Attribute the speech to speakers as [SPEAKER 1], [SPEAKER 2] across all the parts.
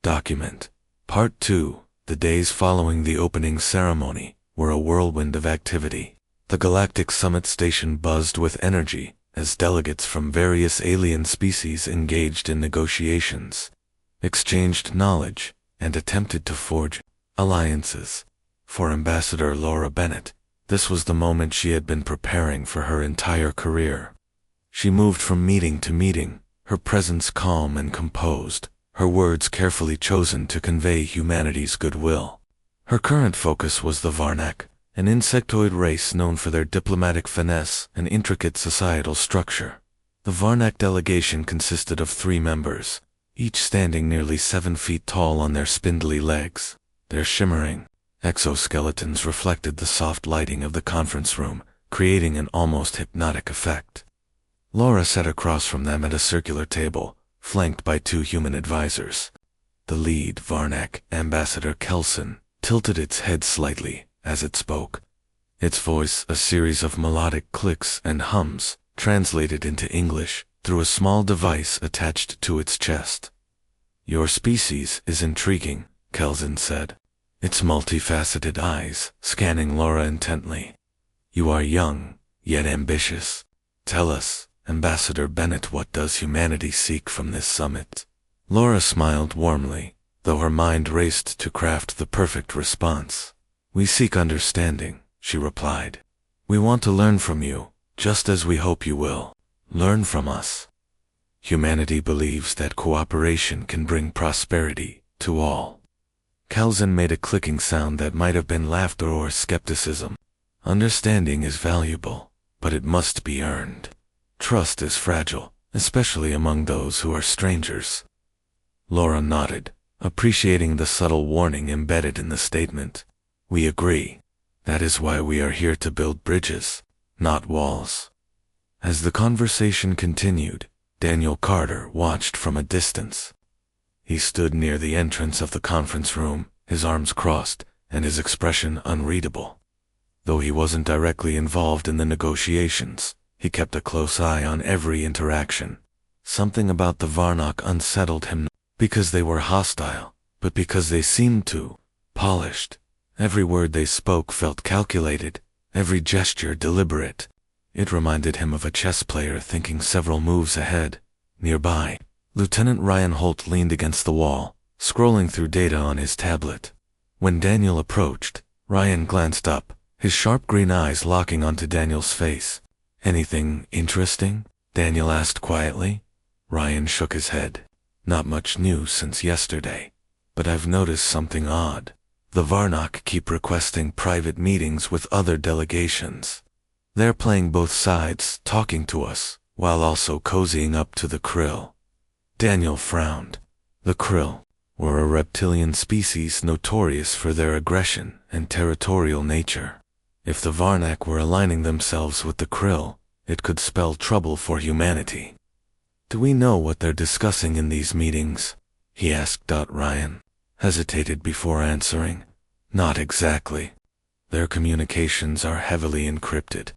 [SPEAKER 1] Document. Part 2. The days following the opening ceremony were a whirlwind of activity. The Galactic Summit Station buzzed with energy as delegates from various alien species engaged in negotiations, exchanged knowledge, and attempted to forge alliances. For Ambassador Laura Bennett, this was the moment she had been preparing for her entire career. She moved from meeting to meeting, her presence calm and composed, her words carefully chosen to convey humanity's goodwill. Her current focus was the Varnak, an insectoid race known for their diplomatic finesse and intricate societal structure. The Varnak delegation consisted of 3 members, each standing nearly 7 feet tall on their spindly legs. Their shimmering exoskeletons reflected the soft lighting of the conference room, creating an almost hypnotic effect. Laura sat across from them at a circular table, flanked by 2 human advisors. The lead, Varnak, Ambassador Kelson, tilted its head slightly as it spoke. Its voice, a series of melodic clicks and hums, translated into English through a small device attached to its chest. "Your species is intriguing," Kelson said, its multifaceted eyes scanning Laura intently. "You are young, yet ambitious. Tell us, Ambassador Bennett, what does humanity seek from this summit?" Laura smiled warmly, though her mind raced to craft the perfect response. "We seek understanding," she replied. "We want to learn from you, just as we hope you will learn from us. Humanity believes that cooperation can bring prosperity to all." Kelson made a clicking sound that might have been laughter or skepticism. "Understanding is valuable, but it must be earned. Trust is fragile, especially among those who are strangers." Laura nodded, appreciating the subtle warning embedded in the statement. "We agree. That is why we are here to build bridges, not walls." As the conversation continued, Daniel Carter watched from a distance. He stood near the entrance of the conference room, his arms crossed, and his expression unreadable. Though he wasn't directly involved in the negotiations, he kept a close eye on every interaction. Something about the Varnak unsettled him, not because they were hostile, but because they seemed too polished. Every word they spoke felt calculated, every gesture deliberate. It reminded him of a chess player thinking several moves ahead. Nearby, Lieutenant Ryan Holt leaned against the wall, scrolling through data on his tablet. When Daniel approached, Ryan glanced up, his sharp green eyes locking onto Daniel's face. "Anything interesting?" Daniel asked quietly. Ryan shook his head. "Not much new since yesterday, but I've noticed something odd. The Varnak keep requesting private meetings with other delegations. They're playing both sides, talking to us, while also cozying up to the Krill." Daniel frowned. The Krill were a reptilian species notorious for their aggression and territorial nature. If the Varnak were aligning themselves with the Krill, it could spell trouble for humanity. "Do we know what they're discussing in these meetings?" he asked. Ryan hesitated before answering. "Not exactly. Their communications are heavily encrypted.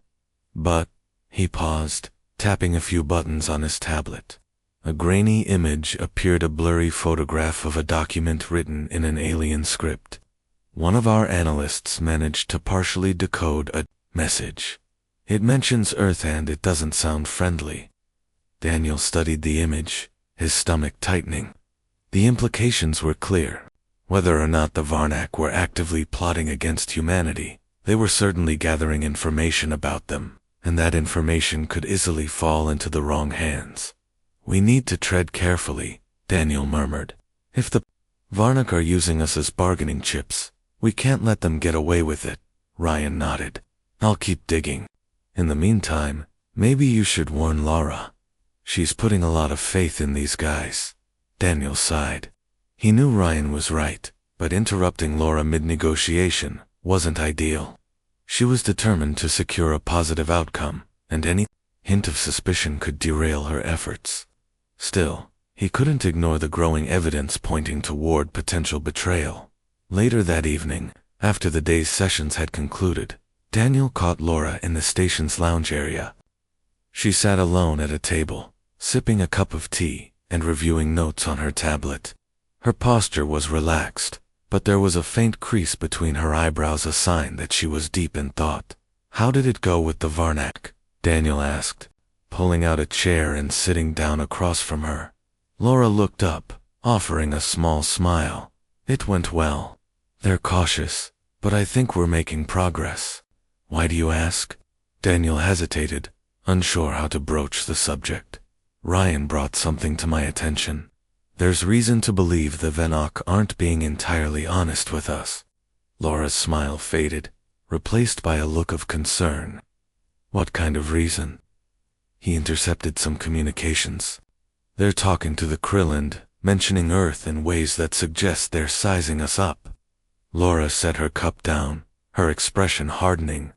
[SPEAKER 1] But," he paused, tapping a few buttons on his tablet. A grainy image appeared, a blurry photograph of a document written in an alien script. "One of our analysts managed to partially decode a message. It mentions Earth and it doesn't sound friendly." Daniel studied the image, his stomach tightening. The implications were clear. Whether or not the Varnak were actively plotting against humanity, they were certainly gathering information about them, and that information could easily fall into the wrong hands. "We need to tread carefully," Daniel murmured. "If the Varnak are using us as bargaining chips, we can't let them get away with it." Ryan nodded. "I'll keep digging. In the meantime, maybe you should warn Laura. She's putting a lot of faith in these guys." Daniel sighed. He knew Ryan was right, but interrupting Laura mid-negotiation wasn't ideal. She was determined to secure a positive outcome, and any hint of suspicion could derail her efforts. Still, he couldn't ignore the growing evidence pointing toward potential betrayal. Later that evening, after the day's sessions had concluded, Daniel caught Laura in the station's lounge area. She sat alone at a table, sipping a cup of tea and reviewing notes on her tablet. Her posture was relaxed, but there was a faint crease between her eyebrows, a sign that she was deep in thought. "How did it go with the Varnak?" Daniel asked, pulling out a chair and sitting down across from her. Laura looked up, offering a small smile. "It went well. They're cautious, but I think we're making progress." "Why do you ask?" Daniel hesitated, unsure how to broach the subject. "Ryan brought something to my attention. There's reason to believe the Varnak aren't being entirely honest with us." Laura's smile faded, replaced by a look of concern. "What kind of reason?" "He intercepted some communications. They're talking to the Krill and mentioning Earth in ways that suggest they're sizing us up." Laura set her cup down, her expression hardening.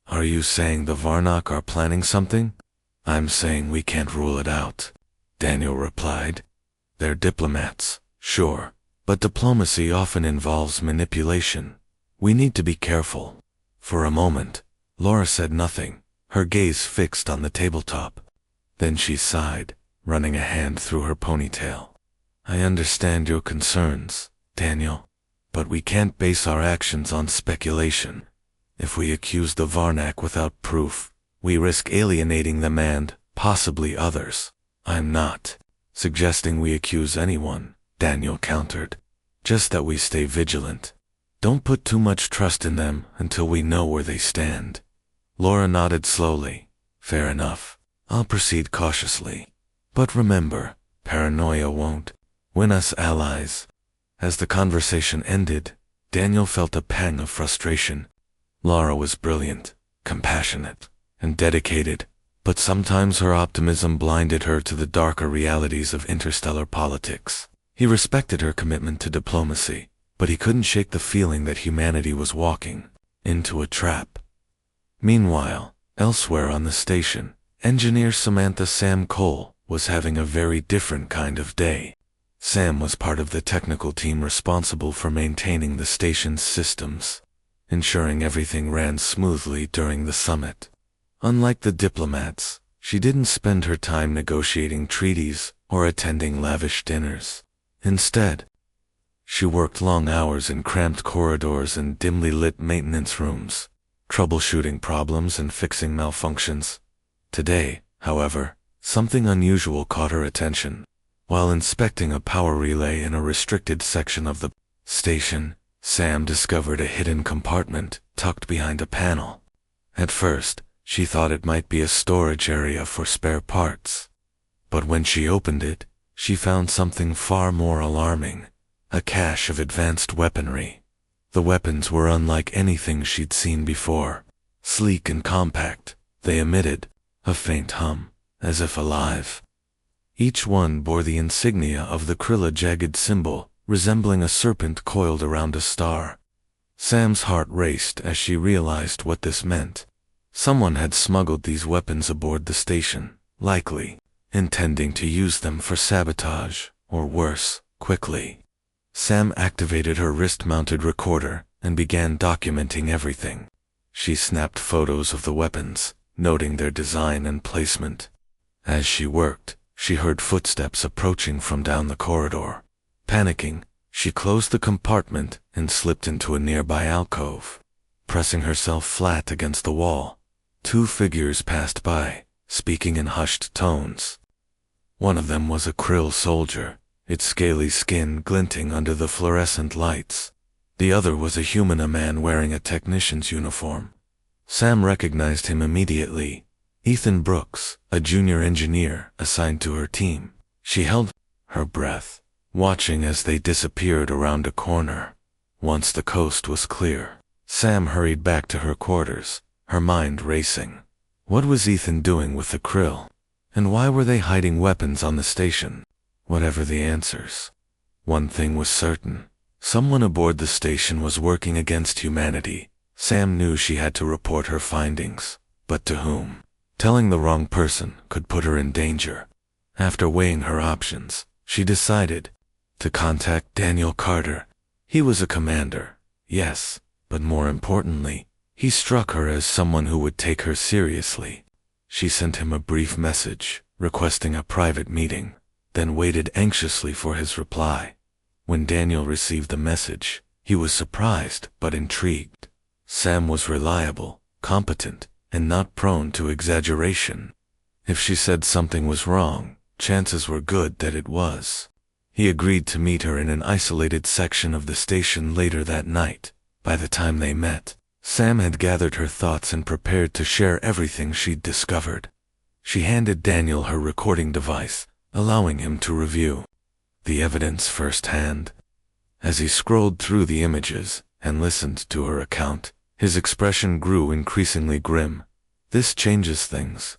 [SPEAKER 1] "Are you saying the Varnak are planning something?" "I'm saying we can't rule it out," Daniel replied. "They're diplomats, sure, but diplomacy often involves manipulation. We need to be careful." For a moment, Laura said nothing, her gaze fixed on the tabletop. Then she sighed, running a hand through her ponytail. "I understand your concerns, Daniel, but we can't base our actions on speculation. If we accuse the Varnak without proof, we risk alienating them and, possibly others." "I'm not suggesting we accuse anyone," Daniel countered. "Just that we stay vigilant. Don't put too much trust in them until we know where they stand." Laura nodded slowly. "Fair enough. I'll proceed cautiously. But remember, paranoia won't win us allies." As the conversation ended, Daniel felt a pang of frustration. Laura was brilliant, compassionate, and dedicated, but sometimes her optimism blinded her to the darker realities of interstellar politics. He respected her commitment to diplomacy, but he couldn't shake the feeling that humanity was walking into a trap. Meanwhile, elsewhere on the station, engineer Samantha Sam Cole was having a very different kind of day. Sam was part of the technical team responsible for maintaining the station's systems, ensuring everything ran smoothly during the summit. Unlike the diplomats, she didn't spend her time negotiating treaties or attending lavish dinners. Instead, she worked long hours in cramped corridors and dimly lit maintenance rooms, troubleshooting problems and fixing malfunctions. Today, however, something unusual caught her attention. While inspecting a power relay in a restricted section of the station, Sam discovered a hidden compartment tucked behind a panel. At first, she thought it might be a storage area for spare parts. But when she opened it, she found something far more alarming: a cache of advanced weaponry. The weapons were unlike anything she'd seen before. Sleek and compact, they emitted a faint hum, as if alive. Each one bore the insignia of the Krill, a jagged symbol resembling a serpent coiled around a star. Sam's heart raced as she realized what this meant. Someone had smuggled these weapons aboard the station, likely intending to use them for sabotage, or worse, quickly. Sam activated her wrist-mounted recorder and began documenting everything. She snapped photos of the weapons, noting their design and placement. As she worked, she heard footsteps approaching from down the corridor. Panicking, she closed the compartment and slipped into a nearby alcove. Pressing herself flat against the wall, two figures passed by, speaking in hushed tones. One of them was a Krill soldier, its scaly skin glinting under the fluorescent lights. The other was a human, a man wearing a technician's uniform. Sam recognized him immediately. Ethan Brooks, a junior engineer assigned to her team. She held her breath, watching as they disappeared around a corner. Once the coast was clear, Sam hurried back to her quarters, her mind racing. What was Ethan doing with the Krill? And why were they hiding weapons on the station? Whatever the answers, one thing was certain: someone aboard the station was working against humanity. Sam knew she had to report her findings, but to whom? Telling the wrong person could put her in danger. After weighing her options, she decided to contact Daniel Carter. He was a commander, yes, but more importantly, he struck her as someone who would take her seriously. She sent him a brief message, requesting a private meeting, then waited anxiously for his reply. When Daniel received the message, he was surprised but intrigued. Sam was reliable, competent, and not prone to exaggeration. If she said something was wrong, chances were good that it was. He agreed to meet her in an isolated section of the station later that night. By the time they met, Sam had gathered her thoughts and prepared to share everything she'd discovered. She handed Daniel her recording device, allowing him to review the evidence firsthand. As he scrolled through the images and listened to her account, his expression grew increasingly grim. "This changes things,"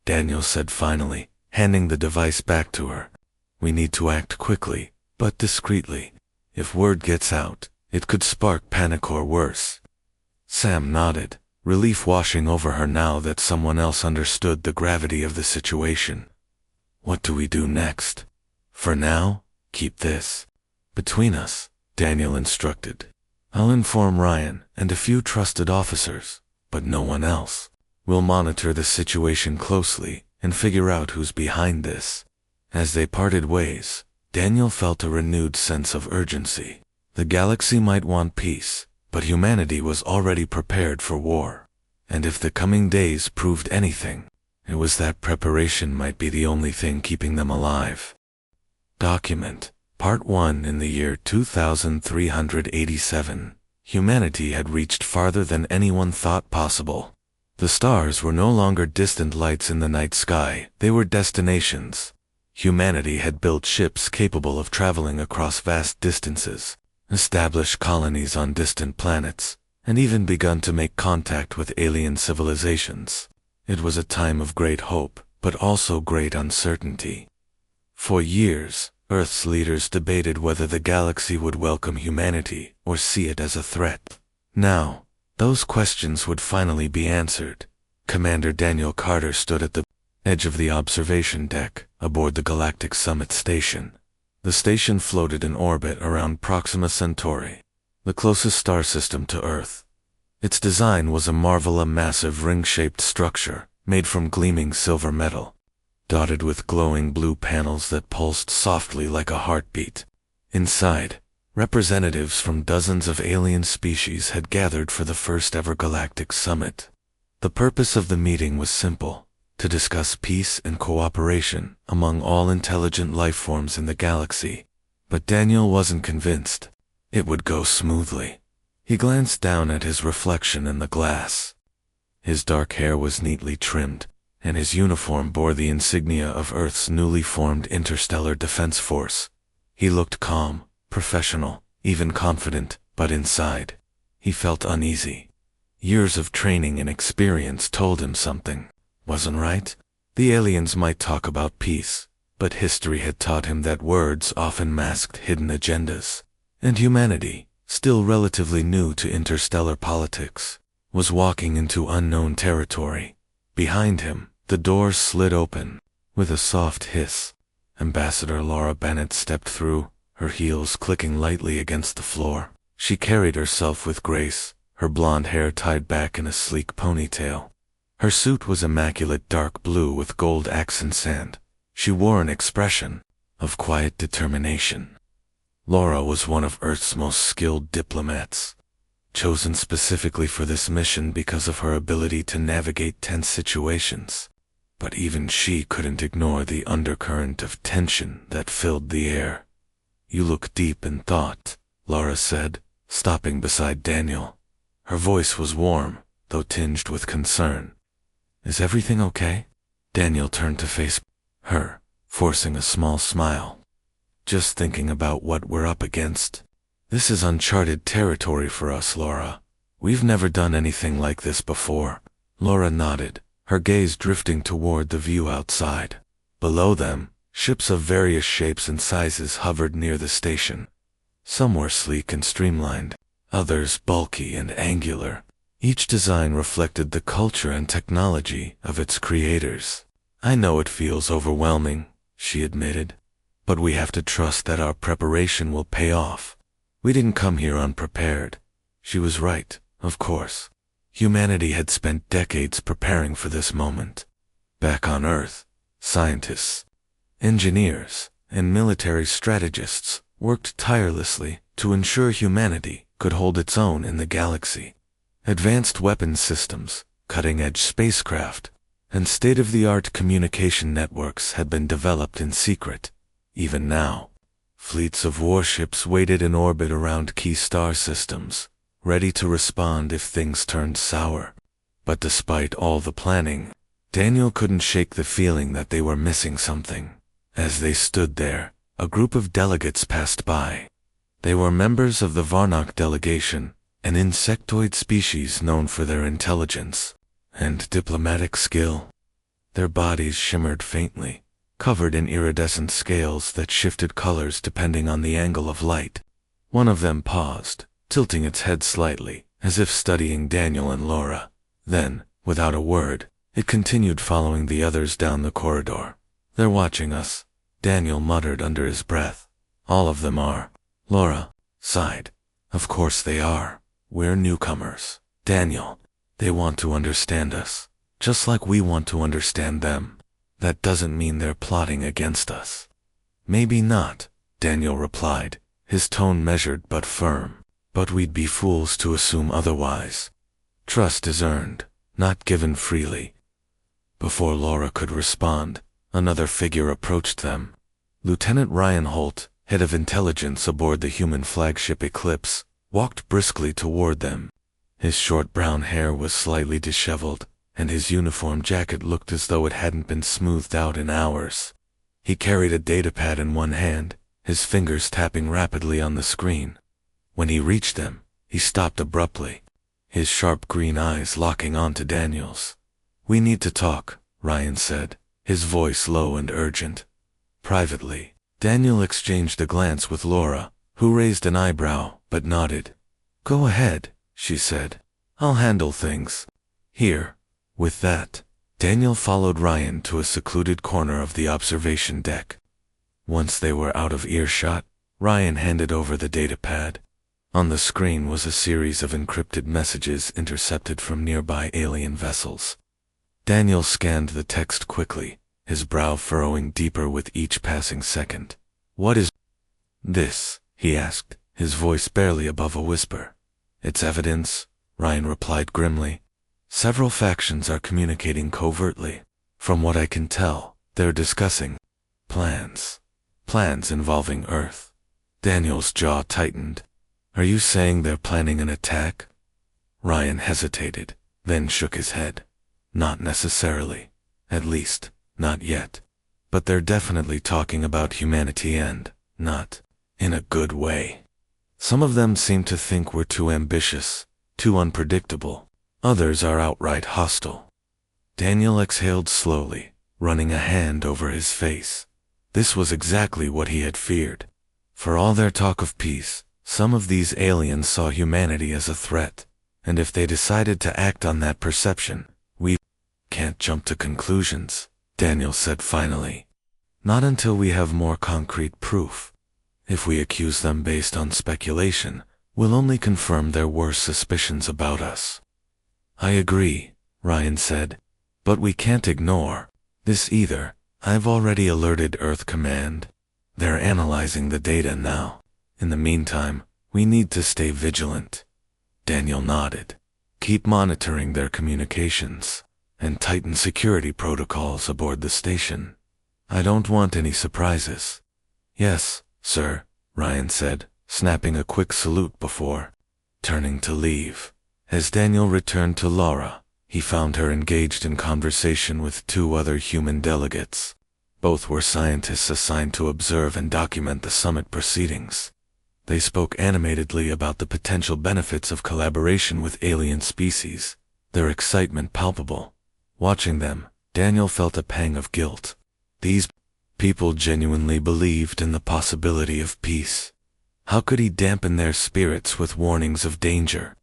[SPEAKER 1] Daniel said finally, handing the device back to her. "We need to act quickly, but discreetly. If word gets out, it could spark panic or worse." Sam nodded, relief washing over her now that someone else understood the gravity of the situation. "What do we do next?" "For now, keep this between us," Daniel instructed. "I'll inform Ryan and a few trusted officers, but no one else. We'll monitor the situation closely and figure out who's behind this." As they parted ways, Daniel felt a renewed sense of urgency. The galaxy might want peace, but humanity was already prepared for war. And if the coming days proved anything, it was that preparation might be the only thing keeping them alive. Document Part 1. In the year 2387, humanity had reached farther than anyone thought possible. The stars were no longer distant lights in the night sky, they were destinations. Humanity had built ships capable of traveling across vast distances, established colonies on distant planets, and even begun to make contact with alien civilizations. It was a time of great hope, but also great uncertainty. For years, Earth's leaders debated whether the galaxy would welcome humanity or see it as a threat. Now, those questions would finally be answered. Commander Daniel Carter stood at the edge of the observation deck aboard the Galactic Summit Station. The station floated in orbit around Proxima Centauri, the closest star system to Earth. Its design was a marvel, a massive ring-shaped structure made from gleaming silver metal, dotted with glowing blue panels that pulsed softly like a heartbeat. Inside, representatives from dozens of alien species had gathered for the first-ever galactic summit. The purpose of the meeting was simple: to discuss peace and cooperation among all intelligent life forms in the galaxy. But Daniel wasn't convinced it would go smoothly. He glanced down at his reflection in the glass. His dark hair was neatly trimmed, and his uniform bore the insignia of Earth's newly formed Interstellar Defense Force. He looked calm, professional, even confident, but inside, he felt uneasy. Years of training and experience told him something wasn't right. The aliens might talk about peace, but history had taught him that words often masked hidden agendas. And humanity, still relatively new to interstellar politics, was walking into unknown territory. Behind him, the doors slid open. With a soft hiss, Ambassador Laura Bennett stepped through, her heels clicking lightly against the floor. She carried herself with grace, her blonde hair tied back in a sleek ponytail. Her suit was immaculate dark blue with gold accents, and she wore an expression of quiet determination. Laura was one of Earth's most skilled diplomats, chosen specifically for this mission because of her ability to navigate tense situations. But even she couldn't ignore the undercurrent of tension that filled the air. "You look deep in thought," Laura said, stopping beside Daniel. Her voice was warm, though tinged with concern. "Is everything okay?" Daniel turned to face her, forcing a small smile. "Just thinking about what we're up against. This is uncharted territory for us, Laura. We've never done anything like this before." Laura nodded, her gaze drifting toward the view outside. Below them, ships of various shapes and sizes hovered near the station. Some were sleek and streamlined, others bulky and angular. Each design reflected the culture and technology of its creators. "I know it feels overwhelming," she admitted, "but we have to trust that our preparation will pay off. We didn't come here unprepared." She was right, of course. Humanity had spent decades preparing for this moment. Back on Earth, scientists, engineers, and military strategists worked tirelessly to ensure humanity could hold its own in the galaxy. Advanced weapons systems, cutting-edge spacecraft, and state-of-the-art communication networks had been developed in secret. Even now, fleets of warships waited in orbit around key star systems, ready to respond if things turned sour. But despite all the planning, Daniel couldn't shake the feeling that they were missing something. As they stood there, a group of delegates passed by. They were members of the Varnock delegation, an insectoid species known for their intelligence and diplomatic skill. Their bodies shimmered faintly, covered in iridescent scales that shifted colors depending on the angle of light. One of them paused, tilting its head slightly, as if studying Daniel and Laura. Then, without a word, it continued following the others down the corridor. "They're watching us," Daniel muttered under his breath. "All of them are." Laura sighed. "Of course they are. We're newcomers, Daniel. They want to understand us, just like we want to understand them. That doesn't mean they're plotting against us." "Maybe not," Daniel replied, his tone measured but firm. "But we'd be fools to assume otherwise. Trust is earned, not given freely." Before Laura could respond, another figure approached them. Lieutenant Ryan Holt, head of intelligence aboard the human flagship Eclipse, walked briskly toward them. His short brown hair was slightly disheveled, and his uniform jacket looked as though it hadn't been smoothed out in hours. He carried a datapad in one hand, his fingers tapping rapidly on the screen. When he reached them, he stopped abruptly, his sharp green eyes locking onto Daniel's. "We need to talk," Ryan said, his voice low and urgent. Privately, Daniel exchanged a glance with Laura, who raised an eyebrow but nodded. "Go ahead," she said. "I'll handle things here." With that, Daniel followed Ryan to a secluded corner of the observation deck. Once they were out of earshot, Ryan handed over the datapad. On the screen was a series of encrypted messages intercepted from nearby alien vessels. Daniel scanned the text quickly, his brow furrowing deeper with each passing second. "What is this?" he asked, his voice barely above a whisper. "It's evidence," Ryan replied grimly. "Several factions are communicating covertly. From what I can tell, they're discussing plans. Plans involving Earth." Daniel's jaw tightened. "Are you saying they're planning an attack?" Ryan hesitated, then shook his head. "Not necessarily. At least, not yet. But they're definitely talking about humanity and, not in a good way. Some of them seem to think we're too ambitious, too unpredictable. Others are outright hostile." Daniel exhaled slowly, running a hand over his face. This was exactly what he had feared. For all their talk of peace, some of these aliens saw humanity as a threat, and if they decided to act on that perception, we can't jump to conclusions, Daniel said finally. "Not until we have more concrete proof. If we accuse them based on speculation, we'll only confirm their worst suspicions about us." "I agree," Ryan said, "but we can't ignore this either. I've already alerted Earth Command. They're analyzing the data now. In the meantime, we need to stay vigilant." Daniel nodded. "Keep monitoring their communications, and tighten security protocols aboard the station. I don't want any surprises." "Yes, sir," Ryan said, snapping a quick salute before turning to leave. As Daniel returned to Laura, he found her engaged in conversation with two other human delegates. Both were scientists assigned to observe and document the summit proceedings. They spoke animatedly about the potential benefits of collaboration with alien species, their excitement palpable. Watching them, Daniel felt a pang of guilt. These people genuinely believed in the possibility of peace. How could he dampen their spirits with warnings of danger?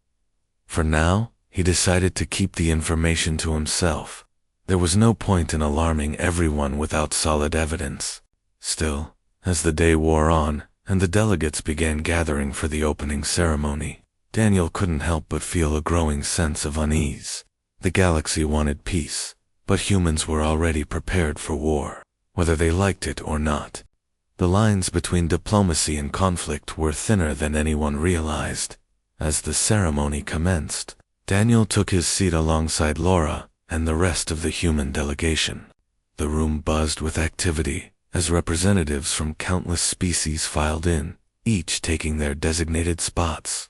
[SPEAKER 1] For now, he decided to keep the information to himself. There was no point in alarming everyone without solid evidence. Still, as the day wore on, and the delegates began gathering for the opening ceremony, Daniel couldn't help but feel a growing sense of unease. The galaxy wanted peace, but humans were already prepared for war, whether they liked it or not. The lines between diplomacy and conflict were thinner than anyone realized. As the ceremony commenced, Daniel took his seat alongside Laura and the rest of the human delegation. The room buzzed with activity as representatives from countless species filed in, each taking their designated spots.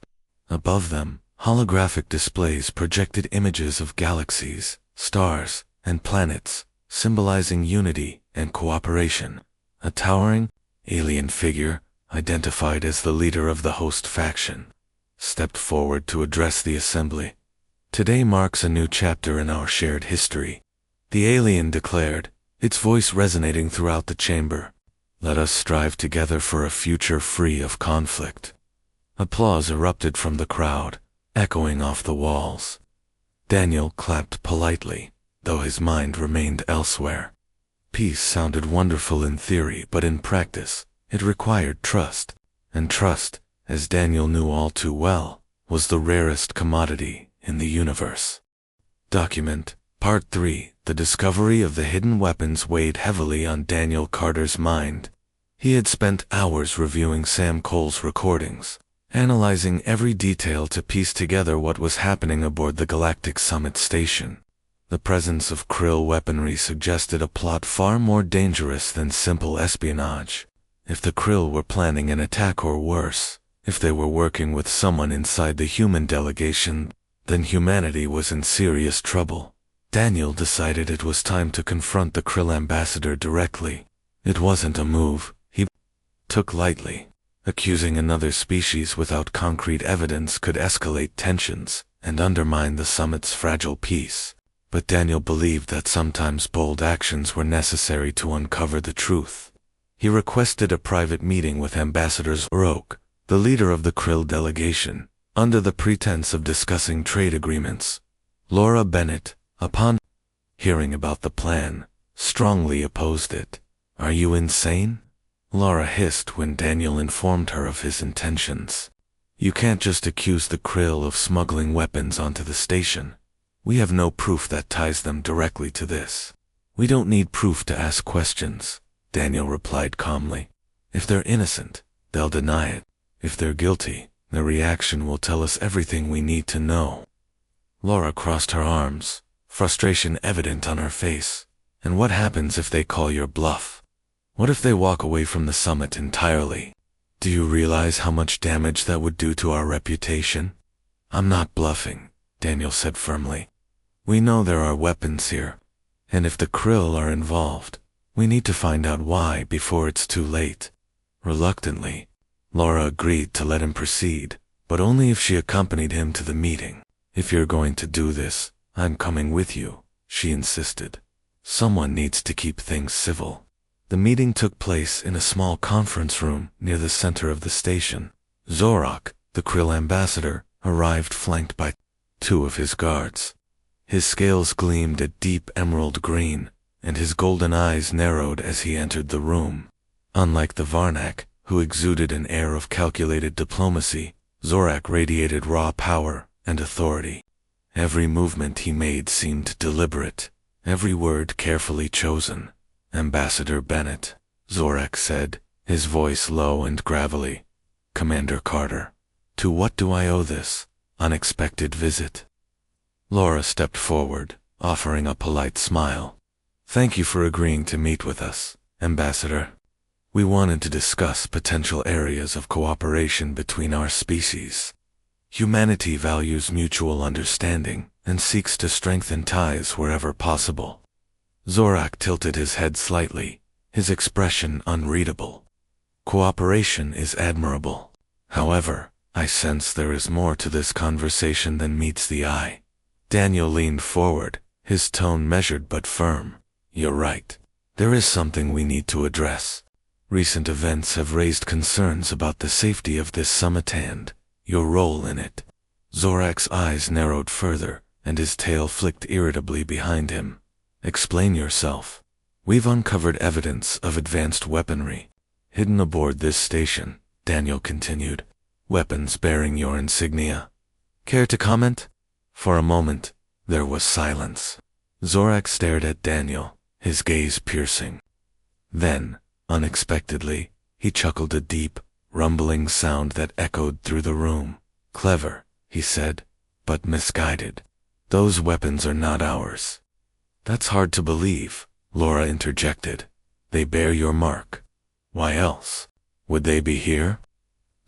[SPEAKER 1] Above them, holographic displays projected images of galaxies, stars, and planets, symbolizing unity and cooperation. A towering, alien figure, identified as the leader of the host faction, stepped forward to address the assembly. "Today marks a new chapter in our shared history," the alien declared, its voice resonating throughout the chamber. "Let us strive together for a future free of conflict." Applause erupted from the crowd, echoing off the walls. Daniel clapped politely, though his mind remained elsewhere. Peace sounded wonderful in theory, but in practice, it required trust. And trust, as Daniel knew all too well, was the rarest commodity in the universe. Document Part 3. The discovery of the hidden weapons weighed heavily on Daniel Carter's mind. He had spent hours reviewing Sam Cole's recordings, analyzing every detail to piece together what was happening aboard the Galactic Summit Station. The presence of Krill weaponry suggested a plot far more dangerous than simple espionage. If the Krill were planning an attack, or worse, if they were working with someone inside the human delegation, then humanity was in serious trouble. Daniel decided it was time to confront the Krill ambassador directly. It wasn't a move he took lightly. Accusing another species without concrete evidence could escalate tensions and undermine the summit's fragile peace. But Daniel believed that sometimes bold actions were necessary to uncover the truth. He requested a private meeting with Ambassador Zorok, the leader of the Krill delegation, under the pretense of discussing trade agreements. Laura Bennett, upon hearing about the plan, strongly opposed it. "Are you insane?" Laura hissed when Daniel informed her of his intentions. "You can't just accuse the Krill of smuggling weapons onto the station. We have no proof that ties them directly to this." "We don't need proof to ask questions," Daniel replied calmly. "If they're innocent, they'll deny it. If they're guilty, their reaction will tell us everything we need to know." Laura crossed her arms, frustration evident on her face. "And what happens if they call your bluff? What if they walk away from the summit entirely? Do you realize how much damage that would do to our reputation?" "I'm not bluffing," Daniel said firmly. "We know there are weapons here, and if the Krill are involved, we need to find out why before it's too late." Reluctantly, Laura agreed to let him proceed, but only if she accompanied him to the meeting. "If you're going to do this, I'm coming with you," she insisted. "Someone needs to keep things civil." The meeting took place in a small conference room near the center of the station. Zorok, the Krill ambassador, arrived flanked by two of his guards. His scales gleamed a deep emerald green, and his golden eyes narrowed as he entered the room. Unlike the Varnak, who exuded an air of calculated diplomacy, Zorak radiated raw power and authority. Every movement he made seemed deliberate, every word carefully chosen. "Ambassador Bennett," Zorak said, his voice low and gravelly. "Commander Carter, to what do I owe this unexpected visit?" Laura stepped forward, offering a polite smile. "Thank you for agreeing to meet with us, Ambassador. We wanted to discuss potential areas of cooperation between our species. Humanity values mutual understanding and seeks to strengthen ties wherever possible." Zorak tilted his head slightly, his expression unreadable. "Cooperation is admirable. However, I sense there is more to this conversation than meets the eye." Daniel leaned forward, his tone measured but firm. "You're right. There is something we need to address. Recent events have raised concerns about the safety of this summit and your role in it." Zorak's eyes narrowed further, and his tail flicked irritably behind him. "Explain yourself." "We've uncovered evidence of advanced weaponry hidden aboard this station," Daniel continued. "Weapons bearing your insignia. Care to comment?" For a moment, there was silence. Zorak stared at Daniel, his gaze piercing. Then, unexpectedly, He chuckled, a deep, rumbling sound that echoed through the room. Clever, he said, but misguided. Those weapons are not ours. That's hard to believe, Laura interjected. They bear your mark. Why else would they be here?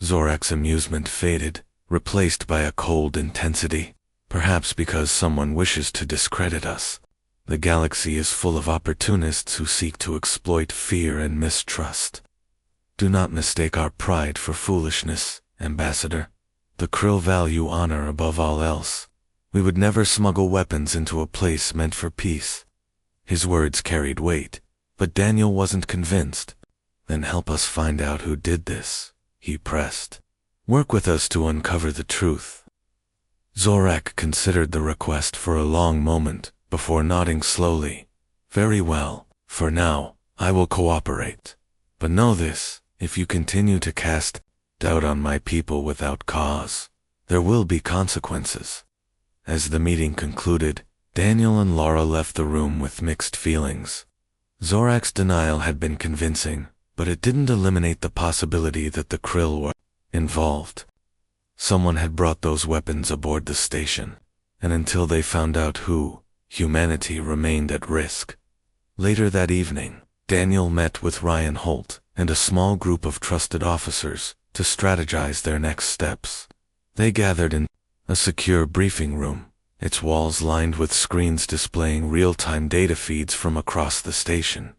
[SPEAKER 1] Zorak's amusement faded, replaced by a cold intensity. Perhaps because someone wishes to discredit us. The galaxy is full of opportunists who seek to exploit fear and mistrust. Do not mistake our pride for foolishness, Ambassador. The Krill value honor above all else. We would never smuggle weapons into a place meant for peace. His words carried weight, but Daniel wasn't convinced. Then help us find out who did this, he pressed. Work with us to uncover the truth. Zorak considered the request for a long moment, before nodding slowly. Very well, for now, I will cooperate. But know this, if you continue to cast doubt on my people without cause, there will be consequences. As the meeting concluded, Daniel and Laura left the room with mixed feelings. Zorak's denial had been convincing, but it didn't eliminate the possibility that the Krill were involved. Someone had brought those weapons aboard the station, and until they found out who, humanity remained at risk. Later that evening, Daniel met with Ryan Holt and a small group of trusted officers to strategize their next steps. They gathered in a secure briefing room, its walls lined with screens displaying real-time data feeds from across the station.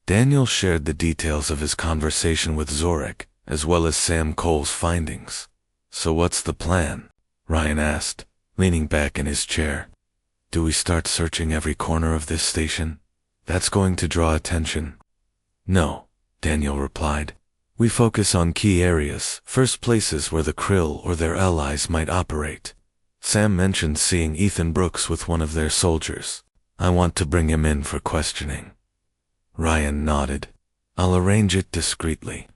[SPEAKER 1] Daniel shared the details of his conversation with Zorak, as well as Sam Cole's findings. So what's the plan? Ryan asked, leaning back in his chair. Do we start searching every corner of this station? That's going to draw attention. No, Daniel replied. We focus on key areas, first places where the Krill or their allies might operate. Sam mentioned seeing Ethan Brooks with one of their soldiers. I want to bring him in for questioning. Ryan nodded. I'll arrange it discreetly.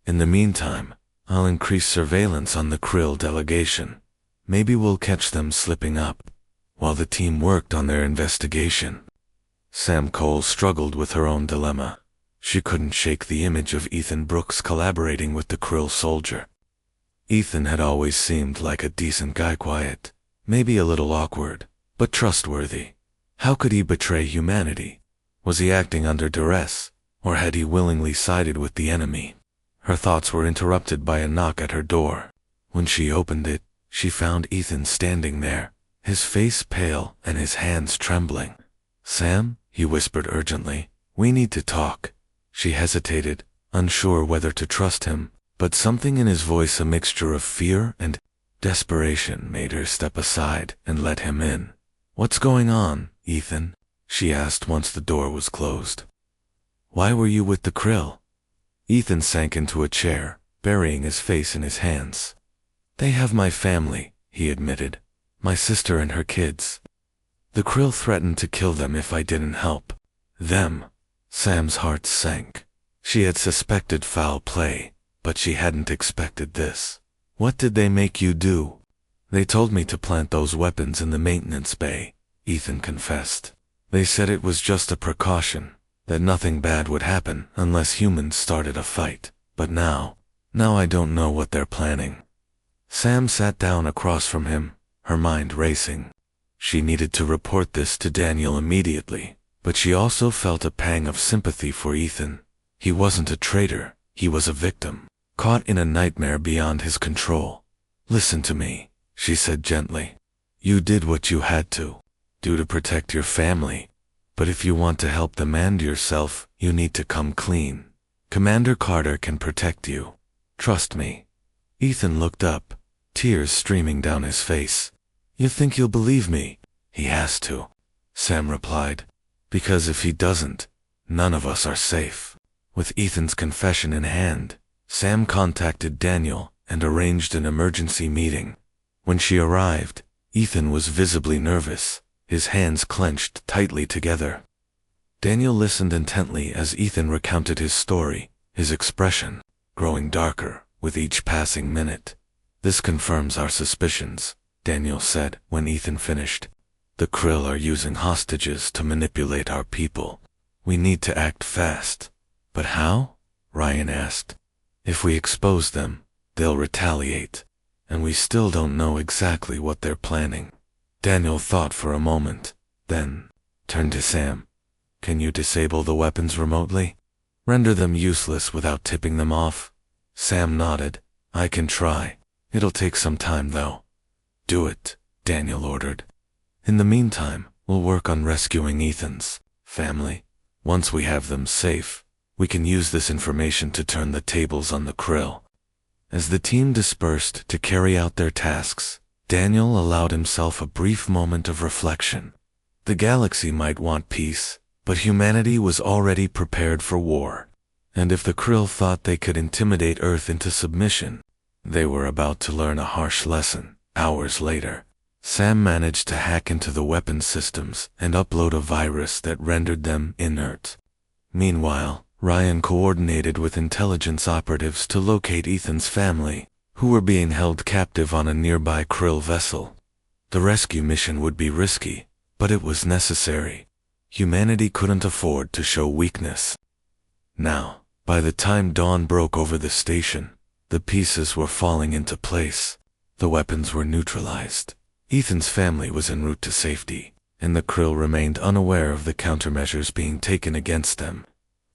[SPEAKER 1] In the meantime, I'll increase surveillance on the Krill delegation. Maybe we'll catch them slipping up, while the team worked on their investigation. Sam Cole struggled with her own dilemma. She couldn't shake the image of Ethan Brooks collaborating with the Krill soldier. Ethan had always seemed like a decent guy, quiet, maybe a little awkward, but trustworthy. How could he betray humanity? Was he acting under duress, or had he willingly sided with the enemy? Her thoughts were interrupted by a knock at her door. When she opened it, she found Ethan standing there, his face pale and his hands trembling. Sam, he whispered urgently, we need to talk. She hesitated, unsure whether to trust him, but something in his voice, a mixture of fear and desperation, made her step aside and let him in. What's going on, Ethan? She asked once the door was closed. Why were you with the Krill? Ethan sank into a chair, burying his face in his hands. They have my family, he admitted. My sister and her kids. The Krill threatened to kill them if I didn't help. Them. Sam's heart sank. She had suspected foul play, but she hadn't expected this. What did they make you do? They told me to plant those weapons in the maintenance bay, Ethan confessed. They said it was just a precaution, that nothing bad would happen unless humans started a fight. But now I don't know what they're planning. Sam sat down across from him, her mind racing. She needed to report this to Daniel immediately, but she also felt a pang of sympathy for Ethan. He wasn't a traitor, he was a victim, caught in a nightmare beyond his control. Listen to me, she said gently. You did what you had to protect your family. But if you want to help them and yourself, you need to come clean. Commander Carter can protect you. Trust me. Ethan looked up, tears streaming down his face. You think you'll believe me? He has to, Sam replied. Because if he doesn't, none of us are safe. With Ethan's confession in hand, Sam contacted Daniel and arranged an emergency meeting. When she arrived, Ethan was visibly nervous, his hands clenched tightly together. Daniel listened intently as Ethan recounted his story, his expression growing darker with each passing minute. This confirms our suspicions, Daniel said when Ethan finished. The Krill are using hostages to manipulate our people. We need to act fast. But how? Ryan asked. If we expose them, they'll retaliate, and we still don't know exactly what they're planning. Daniel thought for a moment, then turned to Sam. Can you disable the weapons remotely? Render them useless without tipping them off? Sam nodded. I can try. It'll take some time though. Do it, Daniel ordered. In the meantime, we'll work on rescuing Ethan's family. Once we have them safe, we can use this information to turn the tables on the Krill. As the team dispersed to carry out their tasks, Daniel allowed himself a brief moment of reflection. The galaxy might want peace, but humanity was already prepared for war. And if the Krill thought they could intimidate Earth into submission, they were about to learn a harsh lesson. Hours later, Sam managed to hack into the weapons systems and upload a virus that rendered them inert. Meanwhile, Ryan coordinated with intelligence operatives to locate Ethan's family, who were being held captive on a nearby Krill vessel. The rescue mission would be risky, but it was necessary. Humanity couldn't afford to show weakness. Now, by the time dawn broke over the station, the pieces were falling into place. The weapons were neutralized. Ethan's family was en route to safety, and the Krill remained unaware of the countermeasures being taken against them.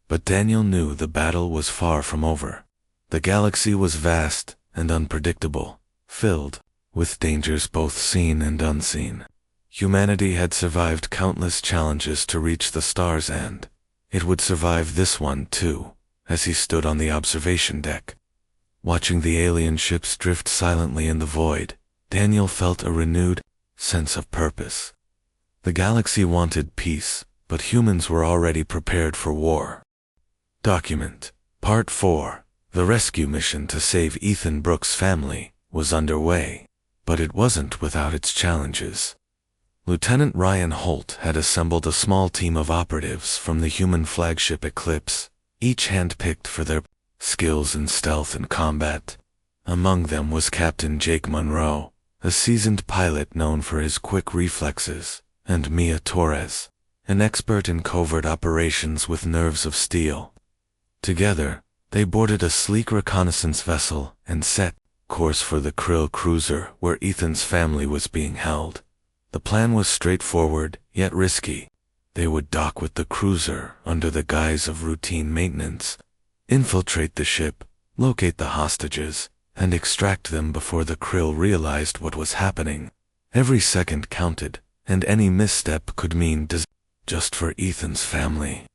[SPEAKER 1] But Daniel knew the battle was far from over. The galaxy was vast and unpredictable, filled with dangers both seen and unseen. Humanity had survived countless challenges to reach the stars, and it would survive this one too. As he stood on the observation deck, watching the alien ships drift silently in the void, Daniel felt a renewed sense of purpose. The galaxy wanted peace, but humans were already prepared for war. Document Part 4. The rescue mission to save Ethan Brooks' family was underway, but it wasn't without its challenges. Lieutenant Ryan Holt had assembled a small team of operatives from the human flagship Eclipse, each hand-picked for their skills in stealth and combat. Among them was Captain Jake Monroe, a seasoned pilot known for his quick reflexes, and Mia Torres, an expert in covert operations with nerves of steel. Together, they boarded a sleek reconnaissance vessel and set course for the Krill cruiser where Ethan's family was being held. The plan was straightforward, yet risky. They would dock with the cruiser under the guise of routine maintenance, infiltrate the ship, locate the hostages, and extract them before the Krill realized what was happening. Every second counted, and any misstep could mean just for Ethan's family,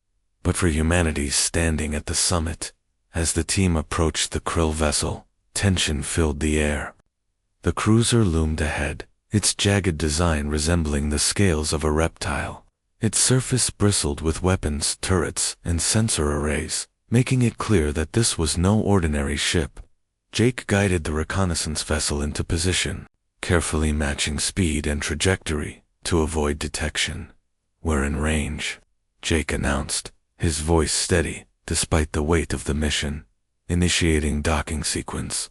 [SPEAKER 1] but for humanity standing at the summit. As the team approached the Krill vessel, tension filled the air. The cruiser loomed ahead, its jagged design resembling the scales of a reptile. Its surface bristled with weapons, turrets, and sensor arrays, making it clear that this was no ordinary ship. Jake guided the reconnaissance vessel into position, carefully matching speed and trajectory to avoid detection. "We're in range," Jake announced, his voice steady despite the weight of the mission. Initiating docking sequence.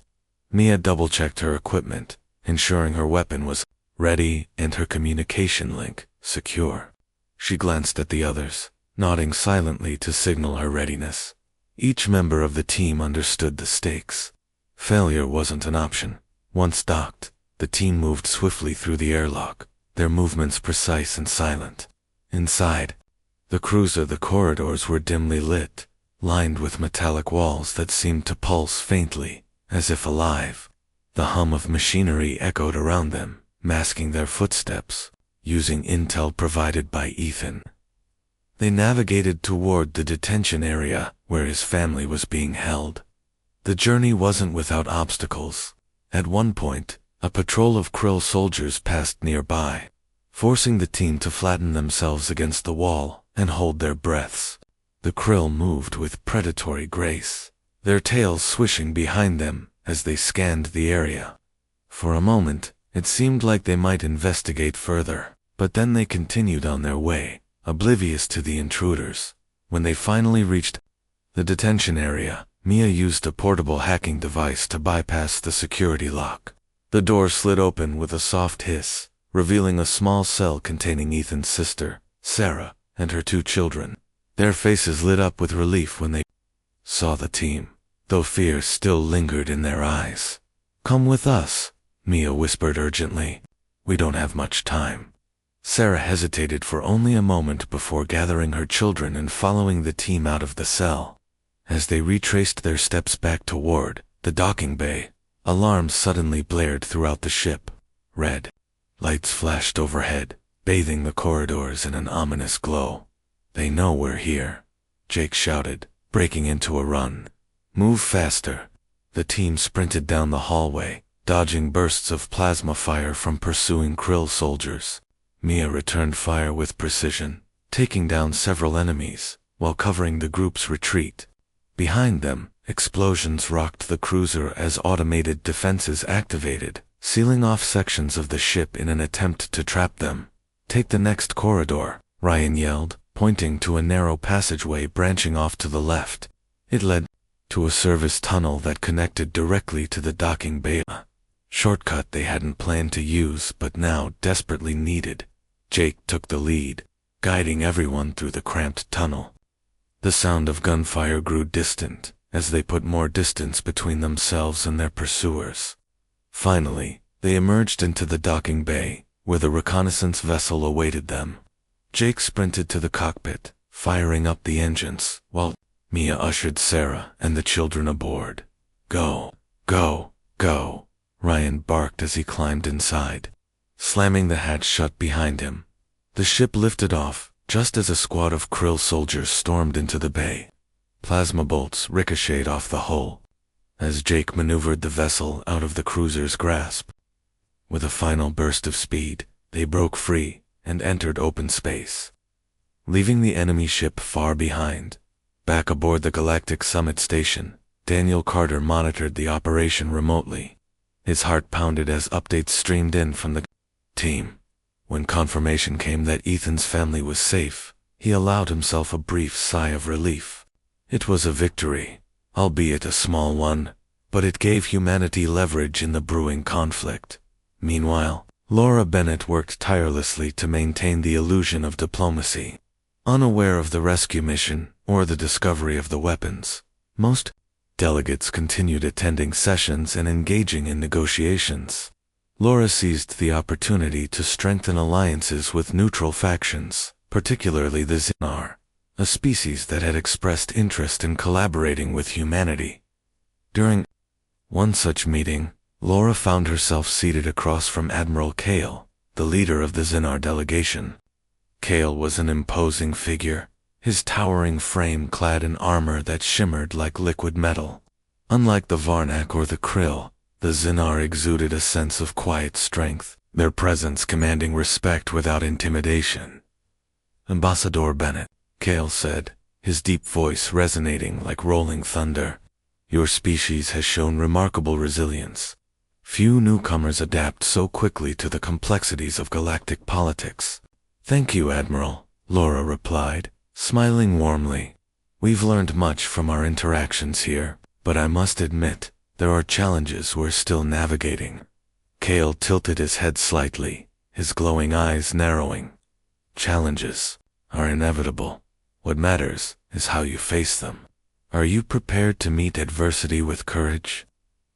[SPEAKER 1] Mia double-checked her equipment, ensuring her weapon was ready and her communication link secure. She glanced at the others, nodding silently to signal her readiness. Each member of the team understood the stakes. Failure wasn't an option. Once docked, the team moved swiftly through the airlock, their movements precise and silent. Inside the cruiser, the corridors were dimly lit, lined with metallic walls that seemed to pulse faintly, as if alive. The hum of machinery echoed around them, masking their footsteps, using intel provided by Ethan. They navigated toward the detention area where his family was being held. The journey wasn't without obstacles. At one point, a patrol of Krill soldiers passed nearby, forcing the team to flatten themselves against the wall and hold their breaths. The Krill moved with predatory grace, their tails swishing behind them as they scanned the area. For a moment, it seemed like they might investigate further, but then they continued on their way, oblivious to the intruders. When they finally reached the detention area, Mia used a portable hacking device to bypass the security lock. The door slid open with a soft hiss, revealing a small cell containing Ethan's sister, Sarah, and her 2 children. Their faces lit up with relief when they saw the team, though fear still lingered in their eyes. "Come with us," Mia whispered urgently. "We don't have much time." Sarah hesitated for only a moment before gathering her children and following the team out of the cell. As they retraced their steps back toward the docking bay, alarms suddenly blared throughout the ship. Red lights flashed overhead, bathing the corridors in an ominous glow. "They know we're here," Jake shouted, breaking into a run. "Move faster." The team sprinted down the hallway, dodging bursts of plasma fire from pursuing Krill soldiers. Mia returned fire with precision, taking down several enemies, while covering the group's retreat. Behind them, explosions rocked the cruiser as automated defenses activated, sealing off sections of the ship in an attempt to trap them. "Take the next corridor," Ryan yelled, pointing to a narrow passageway branching off to the left. It led to a service tunnel that connected directly to the docking bay. A shortcut they hadn't planned to use but now desperately needed. Jake took the lead, guiding everyone through the cramped tunnel. The sound of gunfire grew distant as they put more distance between themselves and their pursuers. Finally, they emerged into the docking bay, where the reconnaissance vessel awaited them. Jake sprinted to the cockpit, firing up the engines, while Mia ushered Sarah and the children aboard. "Go, go, go," Ryan barked as he climbed inside, slamming the hatch shut behind him. The ship lifted off, just as a squad of Krill soldiers stormed into the bay. Plasma bolts ricocheted off the hull, as Jake maneuvered the vessel out of the cruiser's grasp. With a final burst of speed, they broke free and entered open space, leaving the enemy ship far behind. Back aboard the Galactic Summit Station, Daniel Carter monitored the operation remotely. His heart pounded as updates streamed in from the team. When confirmation came that Ethan's family was safe, he allowed himself a brief sigh of relief. It was a victory, albeit a small one, but it gave humanity leverage in the brewing conflict. Meanwhile, Laura Bennett worked tirelessly to maintain the illusion of diplomacy. Unaware of the rescue mission or the discovery of the weapons, most delegates continued attending sessions and engaging in negotiations. Laura seized the opportunity to strengthen alliances with neutral factions, particularly the Xenar, a species that had expressed interest in collaborating with humanity. During one such meeting, Laura found herself seated across from Admiral Kale, the leader of the Xenar delegation. Kale was an imposing figure, his towering frame clad in armor that shimmered like liquid metal. Unlike the Varnak or the Krill, the Xenar exuded a sense of quiet strength, their presence commanding respect without intimidation. "Ambassador Bennett," Kale said, his deep voice resonating like rolling thunder, "your species has shown remarkable resilience. Few newcomers adapt so quickly to the complexities of galactic politics." "Thank you, Admiral," Laura replied, smiling warmly. "We've learned much from our interactions here, but I must admit, there are challenges we're still navigating." Kale tilted his head slightly, his glowing eyes narrowing. "Challenges are inevitable. What matters is how you face them. Are you prepared to meet adversity with courage?"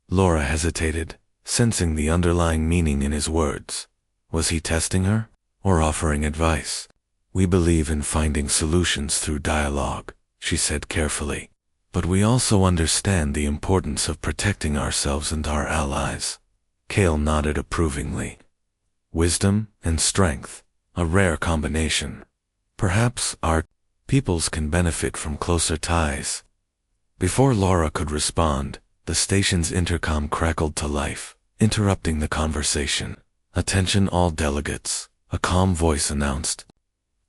[SPEAKER 1] Laura hesitated, sensing the underlying meaning in his words. Was he testing her, or offering advice? "We believe in finding solutions through dialogue," she said carefully. "But we also understand the importance of protecting ourselves and our allies." Kale nodded approvingly. "Wisdom and strength, a rare combination. Perhaps our peoples can benefit from closer ties." Before Laura could respond, the station's intercom crackled to life, interrupting the conversation. "Attention all delegates," a calm voice announced.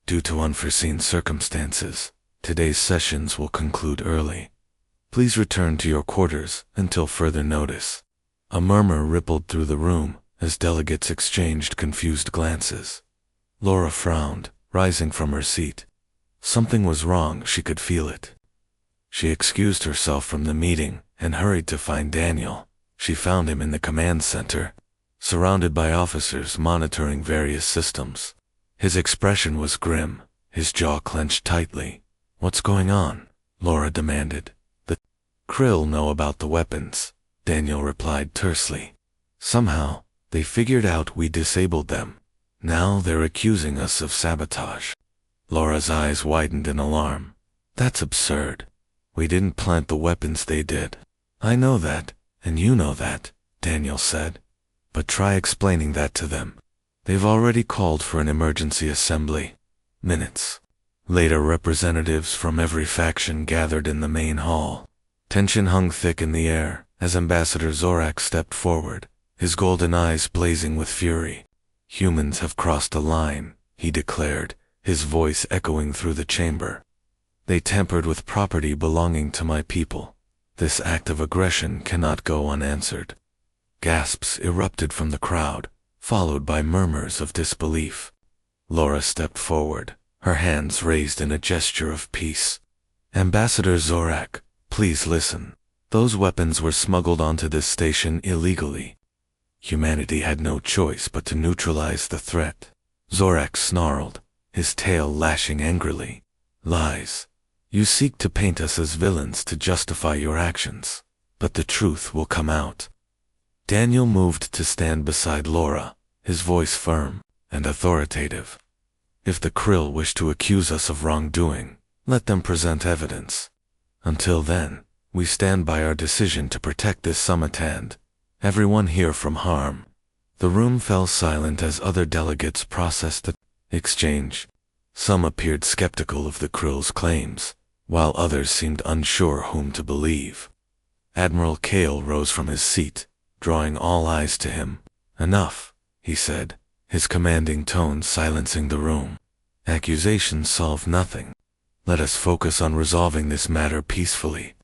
[SPEAKER 1] "Due to unforeseen circumstances, today's sessions will conclude early. Please return to your quarters until further notice." A murmur rippled through the room as delegates exchanged confused glances. Laura frowned, rising from her seat. Something was wrong, she could feel it. She excused herself from the meeting and hurried to find Daniel. She found him in the command center, surrounded by officers monitoring various systems. His expression was grim, his jaw clenched tightly. "What's going on?" Laura demanded. The Krill know about the weapons, Daniel replied tersely. Somehow, they figured out we disabled them. Now they're accusing us of sabotage. Laura's eyes widened in alarm. That's absurd. We didn't plant the weapons, they did. I know that, and you know that, Daniel said. But try explaining that to them. They've already called for an emergency assembly. Minutes later, representatives from every faction gathered in the main hall. Tension hung thick in the air as Ambassador Zorak stepped forward, his golden eyes blazing with fury. Humans have crossed a line, he declared, his voice echoing through the chamber. They tampered with property belonging to my people. This act of aggression cannot go unanswered. Gasps erupted from the crowd, followed by murmurs of disbelief. Laura stepped forward, her hands raised in a gesture of peace. Ambassador Zorak, please listen. Those weapons were smuggled onto this station illegally. Humanity had no choice but to neutralize the threat. Zorak snarled, his tail lashing angrily. Lies. You seek to paint us as villains to justify your actions, but the truth will come out. Daniel moved to stand beside Laura, his voice firm and authoritative. If the Krill wish to accuse us of wrongdoing, let them present evidence. Until then, we stand by our decision to protect this summit and everyone here from harm. The room fell silent as other delegates processed the exchange. Some appeared skeptical of the Krill's claims, while others seemed unsure whom to believe. Admiral Kale rose from his seat, drawing all eyes to him. Enough, he said, his commanding tone silencing the room. Accusations solve nothing. Let us focus on resolving this matter peacefully.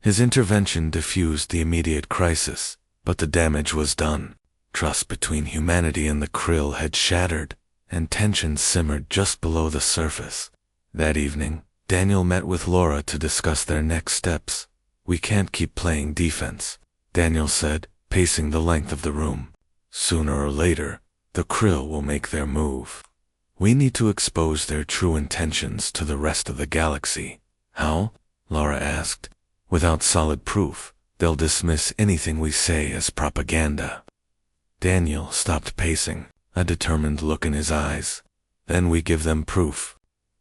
[SPEAKER 1] His intervention diffused the immediate crisis, but the damage was done. Trust between humanity and the Krill had shattered, and tension simmered just below the surface. That evening, Daniel met with Laura to discuss their next steps. We can't keep playing defense, Daniel said, pacing the length of the room. Sooner or later, the Krill will make their move. We need to expose their true intentions to the rest of the galaxy. How? Laura asked. Without solid proof, they'll dismiss anything we say as propaganda. Daniel stopped pacing, a determined look in his eyes. Then we give them proof.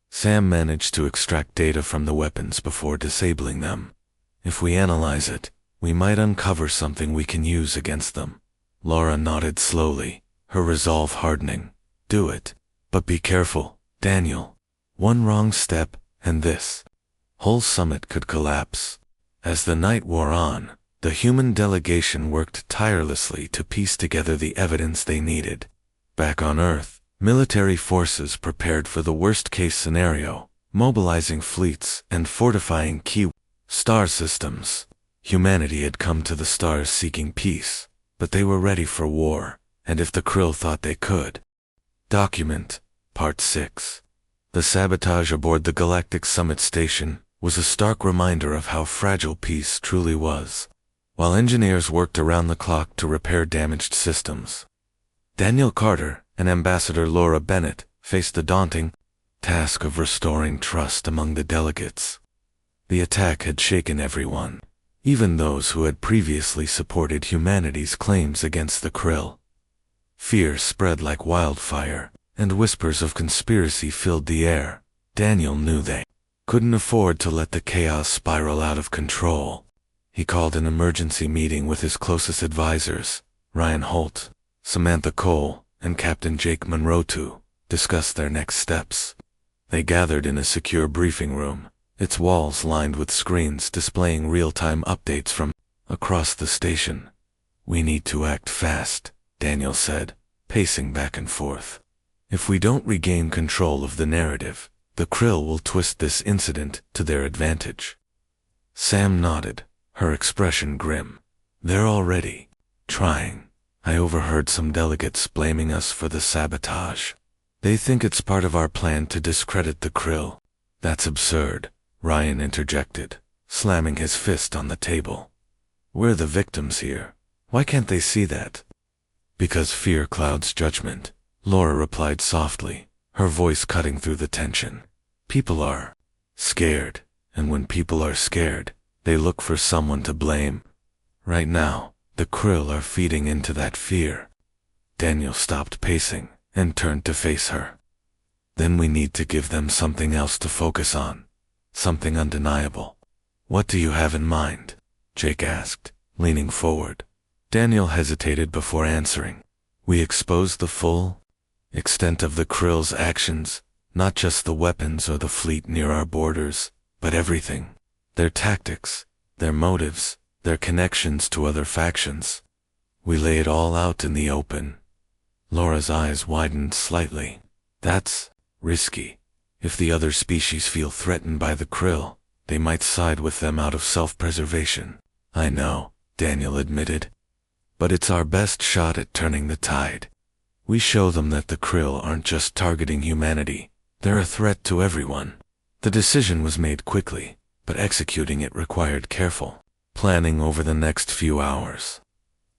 [SPEAKER 1] Sam managed to extract data from the weapons before disabling them. If we analyze it, we might uncover something we can use against them. Laura nodded slowly, her resolve hardening. Do it. But be careful, Daniel. One wrong step, and this whole summit could collapse. As the night wore on, the human delegation worked tirelessly to piece together the evidence they needed. Back on Earth, military forces prepared for the worst-case scenario, mobilizing fleets and fortifying key star systems. Humanity had come to the stars seeking peace, but they were ready for war, and if the Krill thought they could. Document, Part 6. The sabotage aboard the Galactic Summit Station was a stark reminder of how fragile peace truly was. While engineers worked around the clock to repair damaged systems, Daniel Carter and Ambassador Laura Bennett faced the daunting task of restoring trust among the delegates. The attack had shaken everyone, even those who had previously supported humanity's claims against the Krill. Fear spread like wildfire, and whispers of conspiracy filled the air. Daniel knew they couldn't afford to let the chaos spiral out of control. He called an emergency meeting with his closest advisors, Ryan Holt, Samantha Cole, and Captain Jake Monroe to discuss their next steps. They gathered in a secure briefing room, its walls lined with screens displaying real-time updates from across the station. We need to act fast, Daniel said, pacing back and forth. If we don't regain control of the narrative, the Krill will twist this incident to their advantage. Sam nodded, her expression grim. They're already trying. I overheard some delegates blaming us for the sabotage. They think it's part of our plan to discredit the Krill. That's absurd, Ryan interjected, slamming his fist on the table. We're the victims here. Why can't they see that? Because fear clouds judgment, Laura replied softly, her voice cutting through the tension. People are scared, and when people are scared, They look for someone to blame. Right now, the krill are feeding into that fear. Daniel stopped pacing and turned to face her. Then we need to give them something else to focus on. Something undeniable. What do you have in mind? Jake asked, leaning forward. Daniel hesitated before answering. We expose the full extent of the krill's actions, not just the weapons or the fleet near our borders, but everything. Their tactics, their motives, their connections to other factions. We lay it all out in the open. Laura's eyes widened slightly. That's risky. If the other species feel threatened by the krill, they might side with them out of self-preservation. I know, Daniel admitted. But it's our best shot at turning the tide. We show them that the krill aren't just targeting humanity. They're a threat to everyone. The decision was made quickly, but executing it required careful planning over the next few hours.